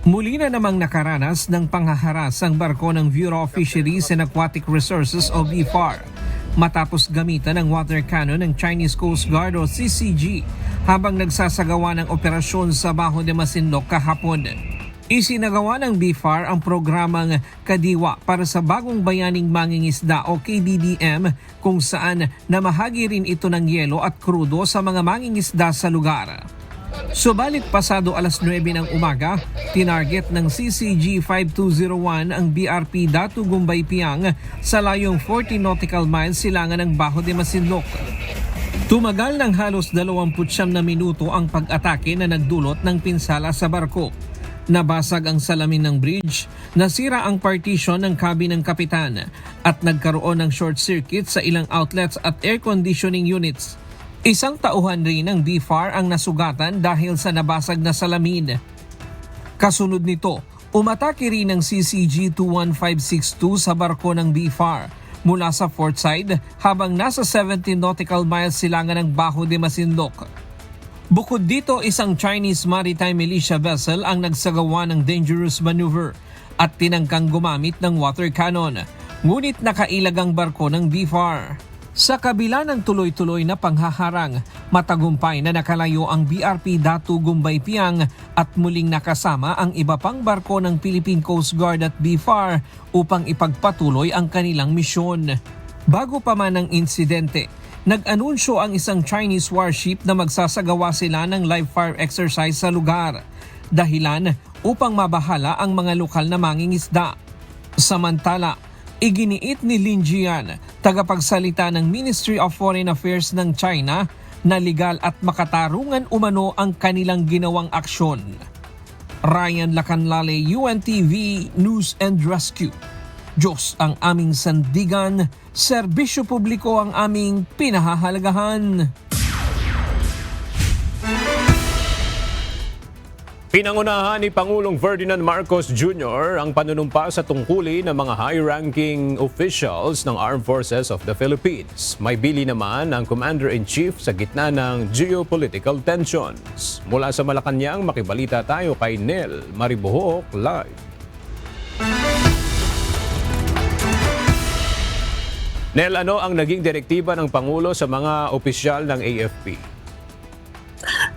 Muli na namang nakaranas ng panghaharas ang barko ng Bureau of Fisheries and Aquatic Resources o BFAR matapos gamitan ng water cannon ng Chinese Coast Guard o CCG habang nagsasagawa ng operasyon sa Baho de Masinloc kahapon. Isinagawa ng BFAR ang programang Kadiwa para sa Bagong Bayaning Mangingisda o KBBM kung saan namahagi rin ito ng yelo at krudo sa mga mangingisda sa lugar. Subalit pasado alas 9 ng umaga, tinarget ng CCG 5201 ang BRP Datu Gumbay Piang sa layong 40 nautical miles silangan ng Baho de Masinloc. Tumagal ng halos 29 na minuto ang pag-atake na nagdulot ng pinsala sa barko. Nabasag ang salamin ng bridge, nasira ang partition ng cabin ng kapitan at nagkaroon ng short circuit sa ilang outlets at air conditioning units. Isang tauhan rin ng BFAR ang nasugatan dahil sa nabasag na salamin. Kasunod nito, umatake rin ng CCG 21562 sa barko ng BFAR mula sa port side habang nasa 17 nautical miles silangan ng Baho de Masinloc. Bukod dito, isang Chinese maritime militia vessel ang nagsagawa ng dangerous maneuver at tinangkang gumamit ng water cannon. Ngunit nakailag ang barko ng BFAR. Sa kabila ng tuloy-tuloy na panghaharang, matagumpay na nakalayo ang BRP Datu Gumbay Piang at muling nakasama ang iba pang barko ng Philippine Coast Guard at BFAR upang ipagpatuloy ang kanilang misyon. Bago pa man ang insidente, nag-anunsyo ang isang Chinese warship na magsasagawa sila ng live fire exercise sa lugar, dahilan upang mabahala ang mga lokal na mangingisda. Samantala, iginiit ni Lin Jian, tagapagsalita ng Ministry of Foreign Affairs ng China, na legal at makatarungan umano ang kanilang ginawang aksyon. Ryan Lacanlale, UNTV News and Rescue. Diyos ang aming sandigan, serbisyo publiko ang aming pinahahalagahan. Pinangunahan ni Pangulong Ferdinand Marcos Jr. ang panunumpa sa tungkulin ng mga high-ranking officials ng Armed Forces of the Philippines. May bili naman ang Commander-in-Chief sa gitna ng geopolitical tensions. Mula sa Malacanang, makibalita tayo kay Nel Maribuhok live. Nel, ano ang naging direktiba ng Pangulo sa mga opisyal ng AFP?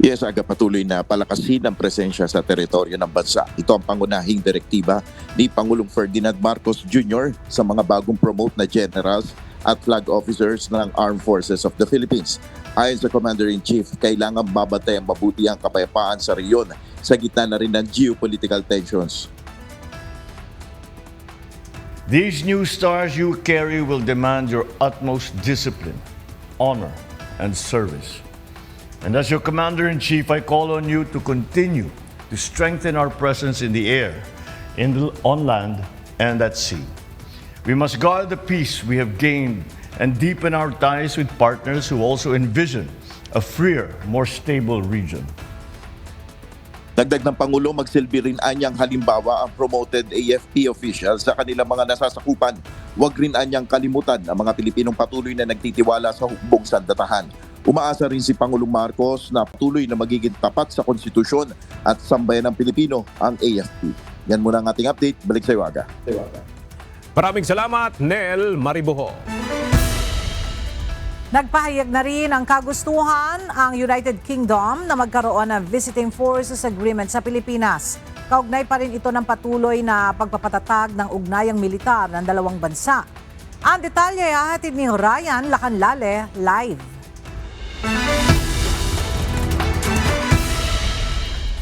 Yes, patuloy na palakasin ang presensya sa teritoryo ng bansa. Ito ang pangunahing direktiba ni Pangulong Ferdinand Marcos Jr. sa mga bagong promote na generals at flag officers ng Armed Forces of the Philippines. Ayon sa Commander-in-Chief, kailangan babantay ang mabuti ang kapayapaan sa rehiyon sa gitna na rin ng geopolitical tensions. These new stars you carry will demand your utmost discipline, honor, and service. And as your Commander-in-Chief, I call on you to continue to strengthen our presence in the air, on land, and at sea. We must guard the peace we have gained and deepen our ties with partners who also envision a freer, more stable region. Dagdag ng Pangulo, magsilbi rin anyang halimbawa ang promoted AFP officials sa kanilang mga nasasakupan. Huwag rin anyang kalimutan ang mga Pilipinong patuloy na nagtitiwala sa hukbong sandatahan. Umaasa rin si Pangulong Marcos na patuloy na magiging tapat sa konstitusyon at sambayan ng Pilipino ang AFP. Yan muna ang ating update. Balik sa iyo, Aga. Maraming salamat, Nel Maribuho. Nagpahayag na rin ang kagustuhan ang United Kingdom na magkaroon ng Visiting Forces Agreement sa Pilipinas. Kaugnay pa rin ito ng patuloy na pagpapatatag ng ugnayang militar ng dalawang bansa. Ang detalye ay hahatid ni Ryan Lacanlale live.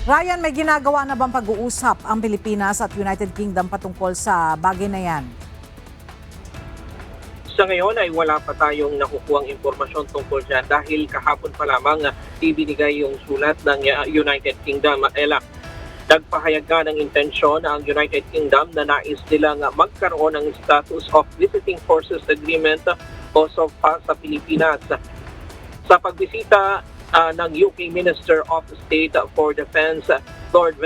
Ryan, may ginagawa na bang pag-uusap ang Pilipinas at United Kingdom patungkol sa bagay na yan? Sa ngayon ay wala pa tayong nakukuhang impormasyon tungkol dyan dahil kahapon pa lamang ibinigay yung sulat ng United Kingdom. Nagpahayag nga ng intensyon ang United Kingdom na nais nilang magkaroon ng status of Visiting Forces Agreement o SOFA sa Pilipinas. Sa pagbisita ng UK Minister of State for Defense Lord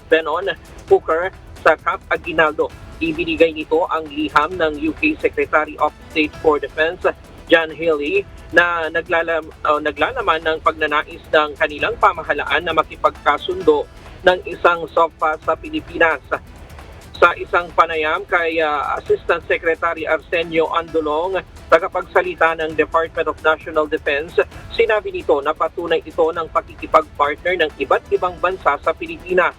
Benon Hooker sa Camp Aguinaldo. Ibinigay nito ang liham ng UK Secretary of State for Defense John Healey na naglalaman ng pagnanais ng kanilang pamahalaan na makipagkasundo ng isang SOFA sa Pilipinas. Sa isang panayam kay Assistant Secretary Arsenio Andolong, tagapagsalita ng Department of National Defense, sinabi nito na patunay ito ng pakikipagpartner ng iba't ibang bansa sa Pilipinas.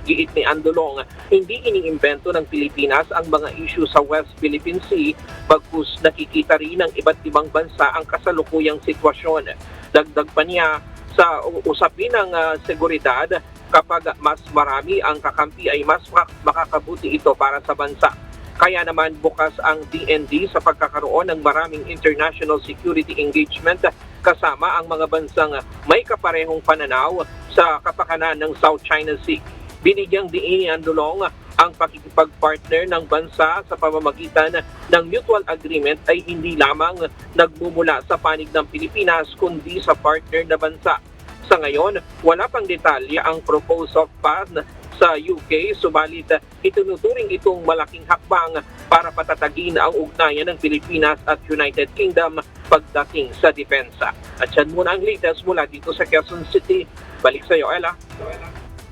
Giit ni Andolong, hindi iniimbento ng Pilipinas ang mga issue sa West Philippine Sea, bagkus nakikita rin ng iba't ibang bansa ang kasalukuyang sitwasyon. Dagdag pa niya, sa usapin ng seguridad, kapag mas marami ang kakampi ay mas makakabuti ito para sa bansa. Kaya naman bukas ang DND sa pagkakaroon ng maraming international security engagement kasama ang mga bansang may kaparehong pananaw sa kapakanan ng South China Sea. Binigyang diin ni Andolong ang pakikipagpartner ng bansa sa pamamagitan ng mutual agreement ay hindi lamang nagmumula sa panig ng Pilipinas kundi sa partner na bansa. Sa ngayon, wala pang detalye ang proposed soft path sa UK, subalit itinuturing itong malaking hakbang para patatagin ang ugnayan ng Pilipinas at United Kingdom pagdating sa depensa. At yan muna ang latest mula dito sa Quezon City. Balik sa iyo, Ella.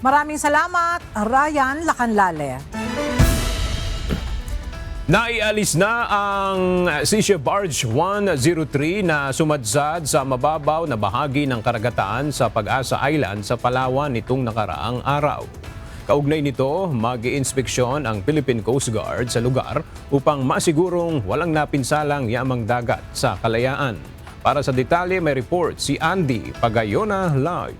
Maraming salamat, Ryan Lacanlale. Naialis na ang Sea Barge 103 na sumadzad sa mababaw na bahagi ng karagatan sa Pag-asa Island sa Palawan nitong nakaraang araw. Kaugnay nito, mag-iinspeksyon ang Philippine Coast Guard sa lugar upang masigurong walang napinsalang yamang dagat sa kalayaan. Para sa detalye, may report si Andy Pagayona live.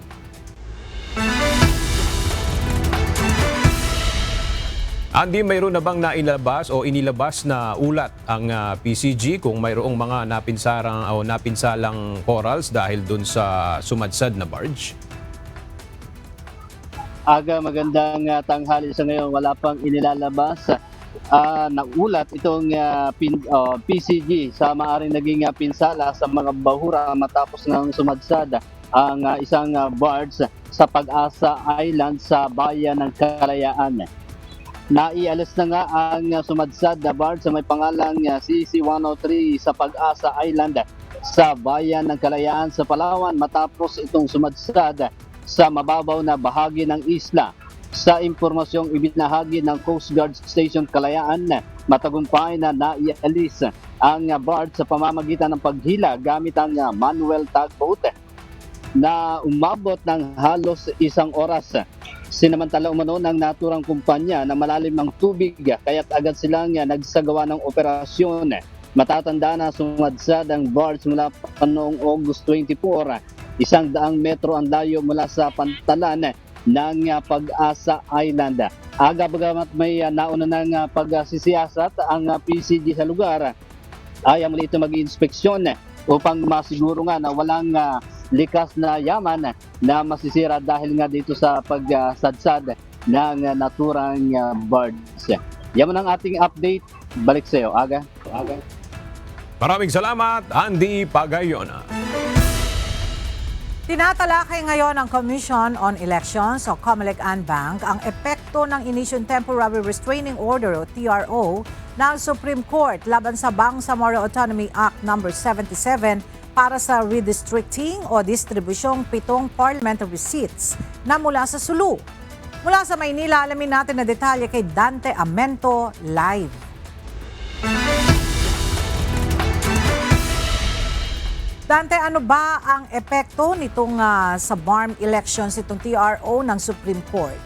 Andy, mayroon na bang nailabas o inilabas na ulat ang PCG kung mayroong mga napinsalang corals dahil dun sa sumadsad na barge? Magandang tanghali sa ngayon. Wala pang inilalabas na ulat itong PCG sa maaring naging pinsala sa mga bahura matapos ng sumadsad ang isang barge sa Pag-asa Island sa bayan ng Kalayaan. Naialis na nga ang sumadsad na barge sa may pangalang CC-103 sa Pag-asa Island sa bayan ng Kalayaan sa Palawan matapos itong sumadsad sa mababaw na bahagi ng isla. Sa impormasyong ibinahagi ng Coast Guard Station Kalayaan, matagumpay na naialis ang barge sa pamamagitan ng paghila gamit ang manual tugboat na umabot ng halos 1 oras. Sinamantala umano ng naturang kumpanya na malalim ang tubig kaya't agad silang nagsagawa ng operasyon. Matatanda na sumadsad ang barge mula pa noong August 24. 100 metro ang layo mula sa pantalan ng Pag-asa Island. Bagamat may nauna ng pagsisiyasat ang PCG sa lugar, ay muli ito mag-inspeksyon upang masiguro nga na walang likas na yaman na masisira dahil nga dito sa pagsadsad ng naturang barge. Yan ang ating update. Balik sa iyo, Aga. Maraming salamat, Andy Pagayona. Tinatalakay ngayon ng Commission on Elections o COMELEC-ANBANG ang epekto ng Inisyon Temporary Restraining Order o TRO ng Supreme Court laban sa Bangsamoro Autonomy Act No. 77 para sa redistricting o distribusyong 7 parliamentary seats na mula sa Sulu. Mula sa Maynila, alamin natin na detalye kay Dante Amento live. Dante, ano ba ang epekto nitong sa BARM elections, itong TRO ng Supreme Court?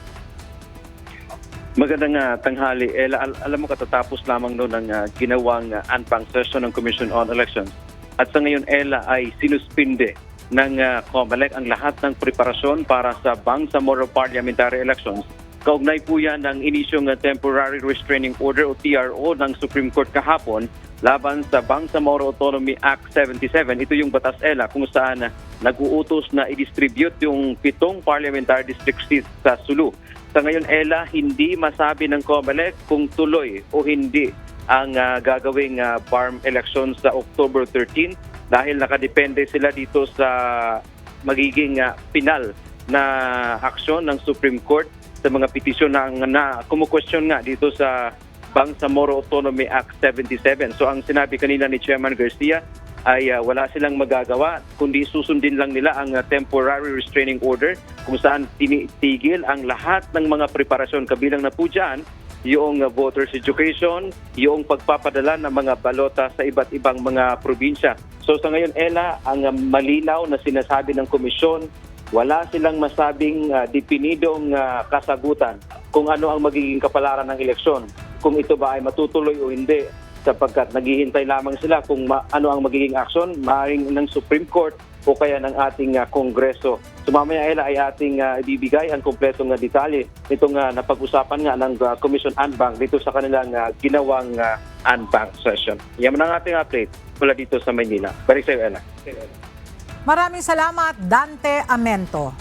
Magandang tanghali. Alam mo, katatapos lamang noon ng ginawang anbang session ng Commission on Elections. At sa ngayon, ay sinuspinde ng COMELEC ang lahat ng preparasyon para sa Bangsamoro Parliamentary Elections. Kaugnay po yan ng inisyong Temporary Restraining Order o TRO ng Supreme Court kahapon laban sa Bangsamoro Autonomy Act 77. Ito yung batas kung saan nag-uutos na i-distribute yung 7 parliamentary district seats sa Sulu. Sa ngayon, hindi masabi ng COMELEC kung tuloy o hindi ang gagawing BARM election sa October 13 dahil nakadepende sila dito sa magiging pinal na aksyon ng Supreme Court sa mga petisyon na kumukwestiyon nga dito sa Bangsamoro Autonomy Act 77. So ang sinabi kanina ni Chairman Garcia ay wala silang magagawa kundi susundin lang nila ang temporary restraining order kung saan tinitigil ang lahat ng mga preparasyon, kabilang na po dyan yung voters education, yung pagpapadala ng mga balota sa iba't ibang mga probinsya. So sa ngayon, Ella, ang malinaw na sinasabi ng komisyon, wala silang masabing definidong kasagutan kung ano ang magiging kapalaran ng eleksyon. Kung ito ba ay matutuloy o hindi, sapagkat naghihintay lamang sila kung ano ang magiging aksyon, maaaring ng Supreme Court o kaya ng ating Kongreso. So mamaya, Ella, ay ating ibibigay ang kompletong detalye nitong napag-usapan nga ng Commission Anbang dito sa kanilang ginawang Anbang session. Yan ang ating update mula dito sa Maynila. Balik sa iyo, Ella. Maraming salamat, Dante Amento.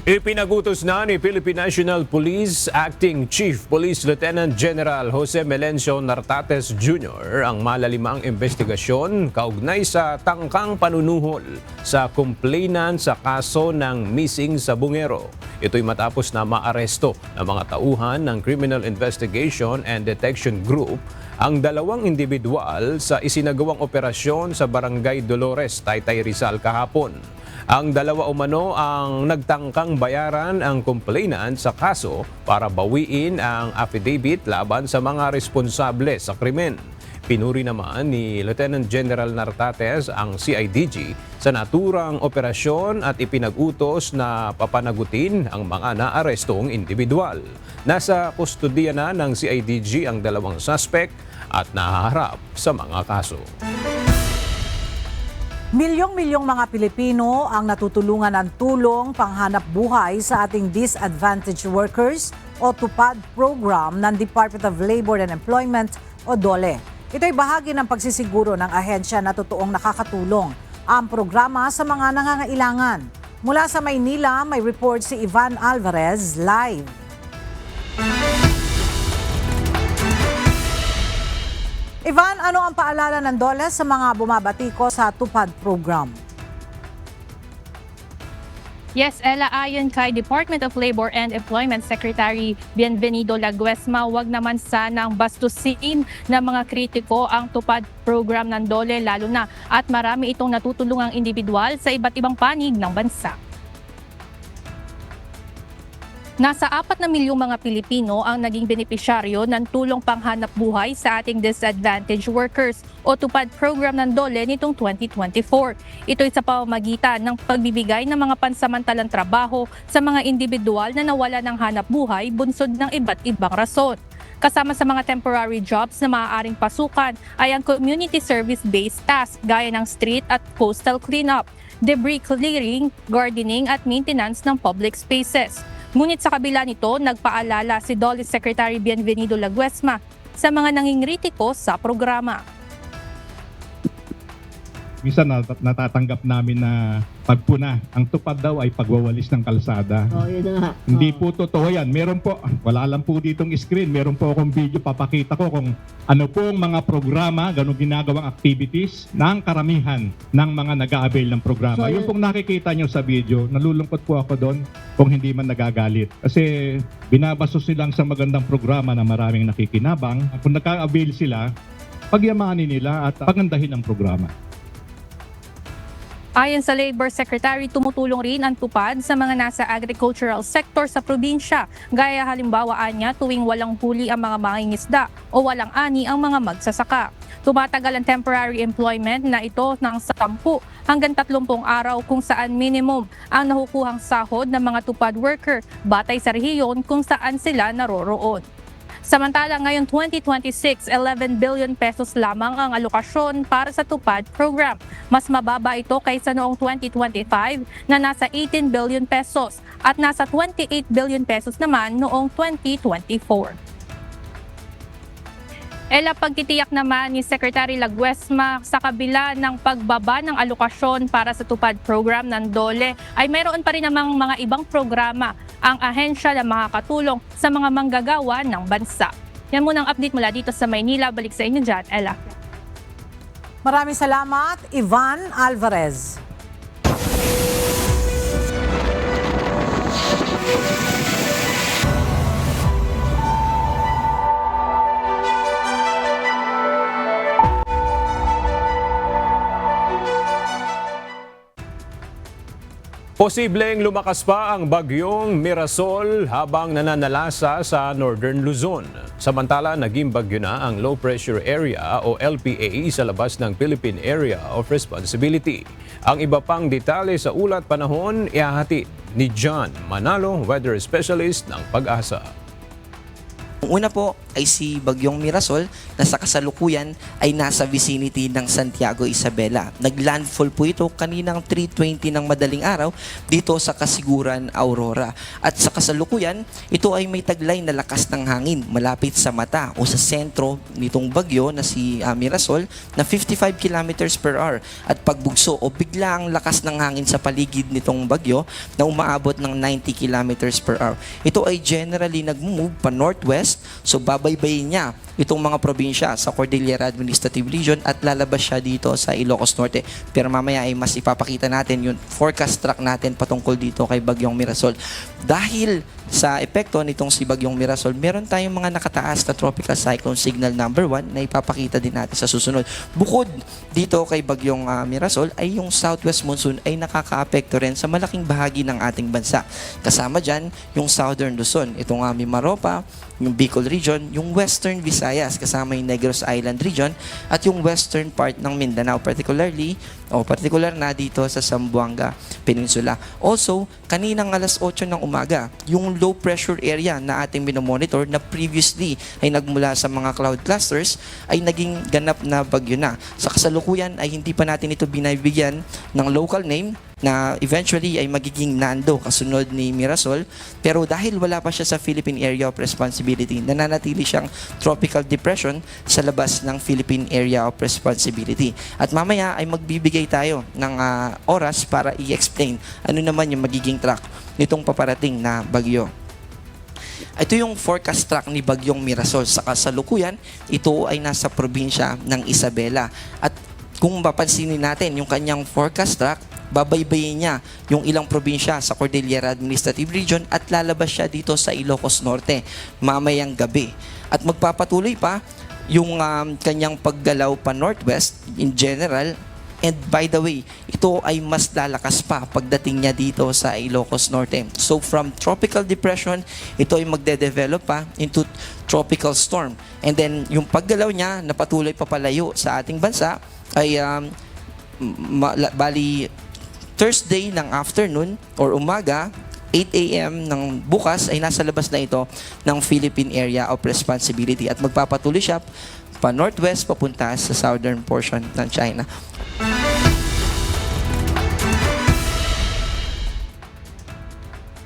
Ipinagutos na ni Philippine National Police Acting Chief Police Lieutenant General Jose Melencio Nartates Jr. ang malalimang investigasyon kaugnay sa tangkang panunuhol sa complainant sa kaso ng missing sa Bungero. Ito'y matapos na maaresto ng mga tauhan ng Criminal Investigation and Detection Group ang dalawang individual sa isinagawang operasyon sa Barangay Dolores, Taytay Rizal kahapon. Ang dalawa umano ang nagtangkang bayaran ang complainant sa kaso para bawiin ang affidavit laban sa mga responsable sa krimen. Pinuri naman ni Lieutenant General Nartates ang CIDG sa naturang operasyon at ipinag-utos na papanagutin ang mga naarestong individual. Nasa kustodiya na ng CIDG ang dalawang suspect at nahaharap sa mga kaso. Milyong-milyong mga Pilipino ang natutulungan ng tulong panghanap buhay sa ating disadvantaged workers o TUPAD program ng Department of Labor and Employment o DOLE. Ito'y bahagi ng pagsisiguro ng ahensya na totoong nakakatulong ang programa sa mga nangangailangan. Mula sa Maynila, may report si Ivan Alvarez live. Ivan, ano ang paalala ng DOLE sa mga bumabatiko sa TUPAD program? Yes, Ella, ayon kay Department of Labor and Employment Secretary Bienvenido Laguesma, wag naman sanang bastusin ng mga kritiko ang TUPAD program ng DOLE, lalo na at marami itong natutulungang individual sa iba't ibang panig ng bansa. Nasa 4 na milyong mga Pilipino ang naging benepisyaryo ng tulong panghanap buhay sa ating disadvantaged workers o TUPAD program ng DOLE nitong 2024. Ito'y sa pamamagitan ng pagbibigay ng mga pansamantalang trabaho sa mga individual na nawala ng hanap buhay bunsod ng iba't ibang rason. Kasama sa mga temporary jobs na maaaring pasukan ay ang community service-based task gaya ng street at coastal cleanup, debris clearing, gardening at maintenance ng public spaces. Ngunit sa kabila nito, nagpaalala si DOLE Secretary Bienvenido Laguesma sa mga nangingritiko sa programa. Minsan natatanggap namin na pagpuna. Ang TUPAD daw ay pagwawalis ng kalsada. Yun na nga. Hindi po totoo yan. Meron po, wala lang po ditong screen. Meron po akong video, papakita ko kung ano po ang mga programa, ganun ginagawang activities ng karamihan ng mga nag-a-avail ng programa. Yung pong nakikita nyo sa video, nalulungkot po ako doon kung hindi man nagagalit. Kasi binabasos silang sa magandang programa na maraming nakikinabang. Kung nagka-avail sila, pagyamanin nila at pagandahin ang programa. Ayon sa Labor Secretary, tumutulong rin ang TUPAD sa mga nasa agricultural sector sa probinsya. Gaya halimbawa niya tuwing walang huli ang mga mangingisda o walang ani ang mga magsasaka. Tumatagal ang temporary employment na ito ng 10 hanggang 30 araw kung saan minimum ang nakukuhang sahod ng mga TUPAD worker batay sa rehiyon kung saan sila naroroon. Samantala ngayon 2026, 11 billion pesos lamang ang alokasyon para sa TUPAD program. Mas mababa ito kaysa noong 2025 na nasa 18 billion pesos at nasa 28 billion pesos naman noong 2024. Ella, pagtitiyak naman ni Secretary Laguesma sa kabila ng pagbaba ng alokasyon para sa TUPAD program ng DOLE ay mayroon pa rin namang mga ibang programa ang ahensya na makakatulong sa mga manggagawa ng bansa. Yan muna ang update mula dito sa Maynila. Balik sa inyo dyan, Ella. Maraming salamat, Ivan Alvarez. Posibleng lumakas pa ang bagyong Mirasol habang nananalasa sa Northern Luzon. Samantala, naging bagyo na ang Low Pressure Area o LPA sa labas ng Philippine Area of Responsibility. Ang iba pang detalye sa ulat panahon ihahatid ni John Manalo, weather specialist ng Pag-asa. Ang una po ay si Bagyong Mirasol na sa kasalukuyan ay nasa vicinity ng Santiago Isabela. Naglandfall po ito kaninang 3:20 ng madaling araw dito sa Kasiguran, Aurora. At sa kasalukuyan, ito ay may taglay na lakas ng hangin malapit sa mata o sa sentro nitong bagyo na si Mirasol na 55 kilometers per hour. At pagbugso o biglaang lakas ng hangin sa paligid nitong bagyo na umaabot ng 90 kilometers per hour. Ito ay generally nag-move pa northwest. So babaybayin niya itong mga probinsya sa Cordillera Administrative Region at lalabas siya dito sa Ilocos Norte. Pero mamaya ay mas ipapakita natin yung forecast track natin patungkol dito kay Bagyong Mirasol. Dahil sa epekto nitong si Bagyong Mirasol, meron tayong mga nakataas na tropical cyclone signal number 1 na ipapakita din natin sa susunod. Bukod dito kay Bagyong Mirasol ay yung southwest monsoon ay nakakaapekto rin sa malaking bahagi ng ating bansa. Kasama dyan yung southern Luzon, itong Mimaropa, yung Bicol region, yung western Visayas kasama yung Negros Island region at yung western part ng Mindanao, particular na dito sa Zamboanga Peninsula. Also, kaninang alas 8 ng umaga, yung low pressure area na ating minomonitor na previously ay nagmula sa mga cloud clusters ay naging ganap na bagyo na. Sa kasalukuyan ay hindi pa natin ito binibigyan ng local name na eventually ay magiging Nando kasunod ni Mirasol, pero dahil wala pa siya sa Philippine Area of Responsibility, nananatili siyang tropical depression sa labas ng Philippine Area of Responsibility. At mamaya ay magbibigay tayo ng oras para i-explain ano naman yung magiging track nitong paparating na bagyo. Ito yung forecast track ni Bagyong Mirasol. Sa kasalukuyan, ito ay nasa probinsya ng Isabela. At kung mapapansinin natin yung kanyang forecast track, babaybayin niya yung ilang probinsya sa Cordillera Administrative Region at lalabas siya dito sa Ilocos Norte mamayang gabi. At magpapatuloy pa yung kanyang paggalaw pa northwest in general. And by the way, ito ay mas lalakas pa pagdating niya dito sa Ilocos Norte. So from tropical depression, ito ay magde-develop pa into tropical storm. And then yung paggalaw niya na patuloy papalayo sa ating bansa ay bali Thursday ng afternoon or umaga, 8 a.m. ng bukas ay nasa labas na ito ng Philippine Area of Responsibility at magpapatuloy siya pa northwest papunta sa southern portion ng China.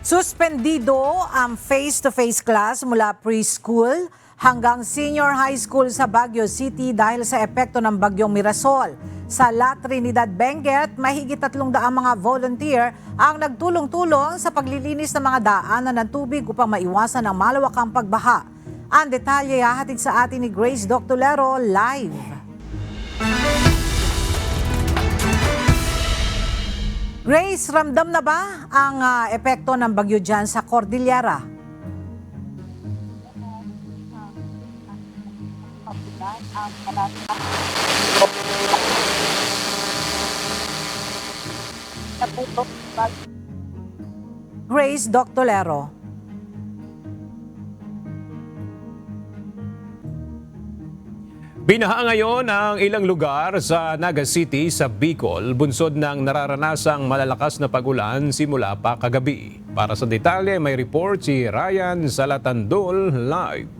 Suspendido ang face-to-face class mula preschool hanggang senior high school sa Baguio City dahil sa epekto ng Bagyong Mirasol. Sa La Trinidad, Benguet, mahigit 300 mga volunteer ang nagtulong-tulong sa paglilinis ng mga daanan ng tubig upang maiwasan ang malawakang pagbaha. Ang detalye hahatid sa atin ni Grace Doctolero live. Grace, ramdam na ba ang epekto ng bagyo dyan sa Cordillera? Grace Doctolero. Binaha ngayon ang ilang lugar sa Naga City sa Bicol, bunsod ng nararanasang malalakas na pagulan simula pa kagabi. Para sa detalye, may report si Ryan Salatandol live.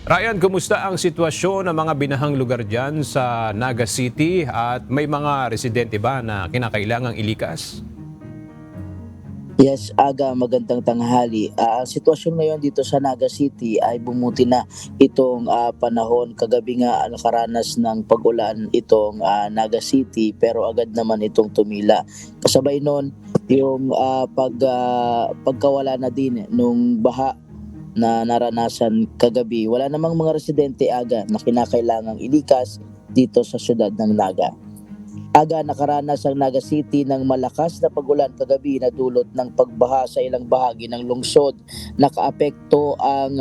Ryan, kumusta ang sitwasyon ng mga binahang lugar dyan sa Naga City at may mga residente ba na kinakailangang ilikas? Yes, Aga, magandang tanghali. Ang sitwasyon ngayon dito sa Naga City ay bumuti na itong panahon. Kagabi nga nakaranas ng pag-ulan itong Naga City pero agad naman itong tumila. Kasabay nun yung pagkawala na din nung baha na naranasan kagabi. Wala namang mga residente, Aga, na kinakailangang ilikas dito sa syudad ng Naga. Aga nakaranas ang Naga City ng malakas na pagulan kagabi na dulot ng pagbaha sa ilang bahagi ng lungsod. Nakaapekto ang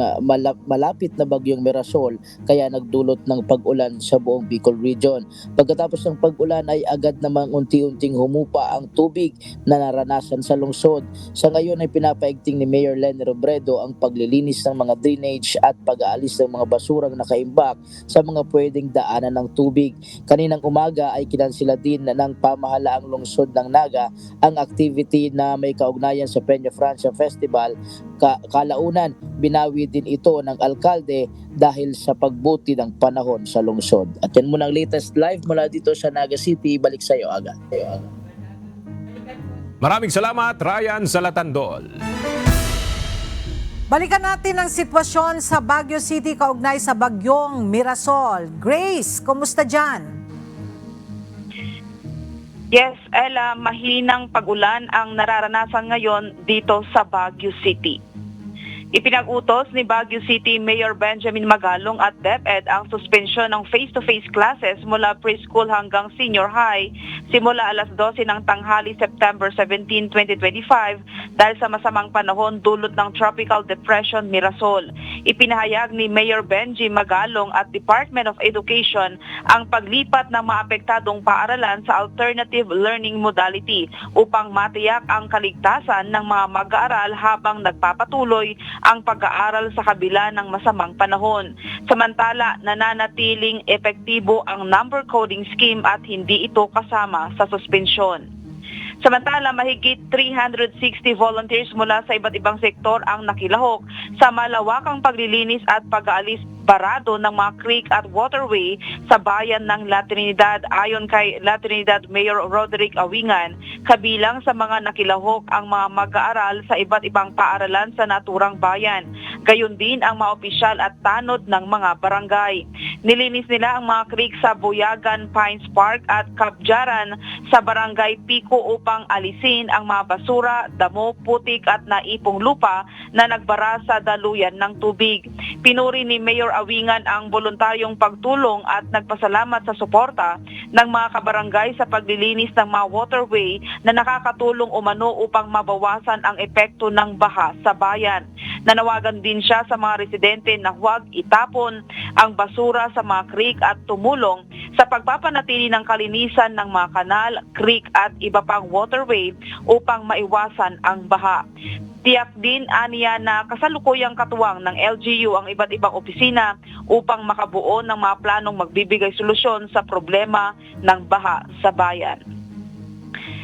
malapit na bagyong Mirasol kaya nagdulot ng pag-ulan sa buong Bicol Region. Pagkatapos ng pag-ulan ay agad namang unti-unting humupa ang tubig na naranasan sa lungsod. Sa ngayon ay pinapaigting ni Mayor Lenny Robredo ang paglilinis ng mga drainage at pag-aalis ng mga basurang nakaimbak sa mga pwedeng daanan ng tubig. Kaninang umaga ay kinansila din ng pamahalaang lungsod ng Naga ang activity na may kaugnayan sa Peña Francia Festival. Kalaunan, binawi din ito ng alkalde dahil sa pagbuti ng panahon sa lungsod. At yan muna ang latest live mula dito sa Naga City. Balik sa iyo, Aga. Maraming salamat, Ryan Salatandol. Balikan natin ang sitwasyon sa Baguio City kaugnay sa bagyong Mirasol. Grace, kumusta dyan? Yes, Ella, mahinang pag-ulan ang nararanasan ngayon dito sa Baguio City. Ipinag-utos ni Baguio City Mayor Benjamin Magalong at DepEd ang suspensyon ng face-to-face classes mula preschool hanggang senior high simula alas 12 ng tanghali September 17, 2025 dahil sa masamang panahon dulot ng Tropical Depression Mirasol. Ipinahayag ni Mayor Benji Magalong at Department of Education ang paglipat ng mga apektadong paaralan sa alternative learning modality upang matiyak ang kaligtasan ng mga mag-aaral habang nagpapatuloy ang pag-aaral sa kabila ng masamang panahon. Samantala, nananatiling epektibo ang number coding scheme at hindi ito kasama sa suspensyon. Samantala, mahigit 360 volunteers mula sa iba't ibang sektor ang nakilahok sa malawakang paglilinis at pag-aalis barado ng mga creek at waterway sa bayan ng La Trinidad. Ayon kay La Trinidad Mayor Roderick Awingan, kabilang sa mga nakilahok ang mga mag-aaral sa iba't ibang paaralan sa naturang bayan. Gayon din ang mga opisyal at tanod ng mga barangay. Nilinis nila ang mga creek sa Buyagan Pines Park at Kabjaran sa barangay Pico upang alisin ang mga basura, damo, putik at naipong lupa na nagbara sa daluyan ng tubig. Pinuri ni Mayor Awingan ang voluntaryong pagtulong at nagpasalamat sa suporta ng mga kabarangay sa paglilinis ng mga waterway na nakakatulong umano upang mabawasan ang epekto ng baha sa bayan. Nanawagan din siya sa mga residente na huwag itapon ang basura sa mga creek at tumulong sa pagpapanatili ng kalinisan ng mga kanal, creek at iba pang waterway upang maiwasan ang baha. Tiyak din aniya na kasalukuyang katuwang ng LGU ang iba't ibang opisina upang makabuo ng mga planong magbibigay solusyon sa problema ng baha sa bayan.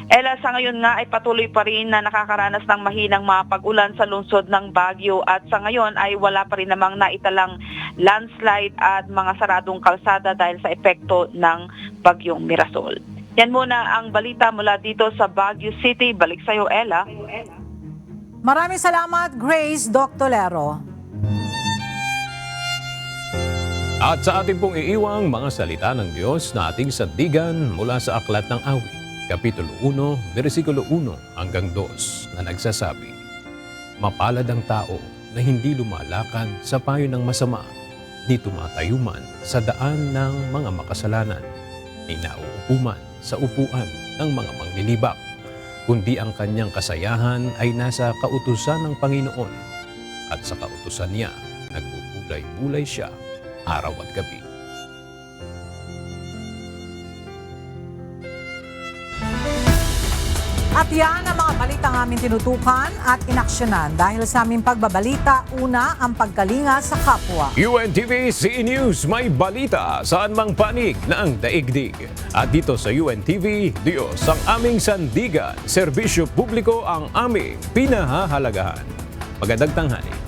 Ella, sa ngayon nga ay patuloy pa rin na nakakaranas ng mahinang mga pag-ulan sa lungsod ng Baguio at sa ngayon ay wala pa rin namang naitalang landslide at mga saradong kalsada dahil sa epekto ng bagyong Mirasol. Yan muna ang balita mula dito sa Baguio City. Balik sa iyo, Ella. Maraming salamat, Grace Doctolero. At sa ating pong iiwang mga salita ng Diyos na ating sandigan mula sa Aklat ng Awit, Kapitulo 1, versikulo 1 hanggang 2 na nagsasabi, mapalad ang tao na hindi lumalakad sa payo ng masama, ni tumatayo man sa daan ng mga makasalanan, ni nauupo man sa upuan ng mga manglilibak, kundi ang kanyang kasayahan ay nasa kautusan ng Panginoon at sa kautusan niya nagbubulay-bulay siya araw at gabi. At yan ang mga balitang aming tinutukan at inaksyonan dahil sa aming pagbabalita, una ang pagkalinga sa kapwa. UNTV CE News, may balita saan mang panig ng daigdig. At dito sa UNTV, Diyos ang aming sandigan, serbisyo publiko ang aming pinahahalagahan. Magandang tanghali.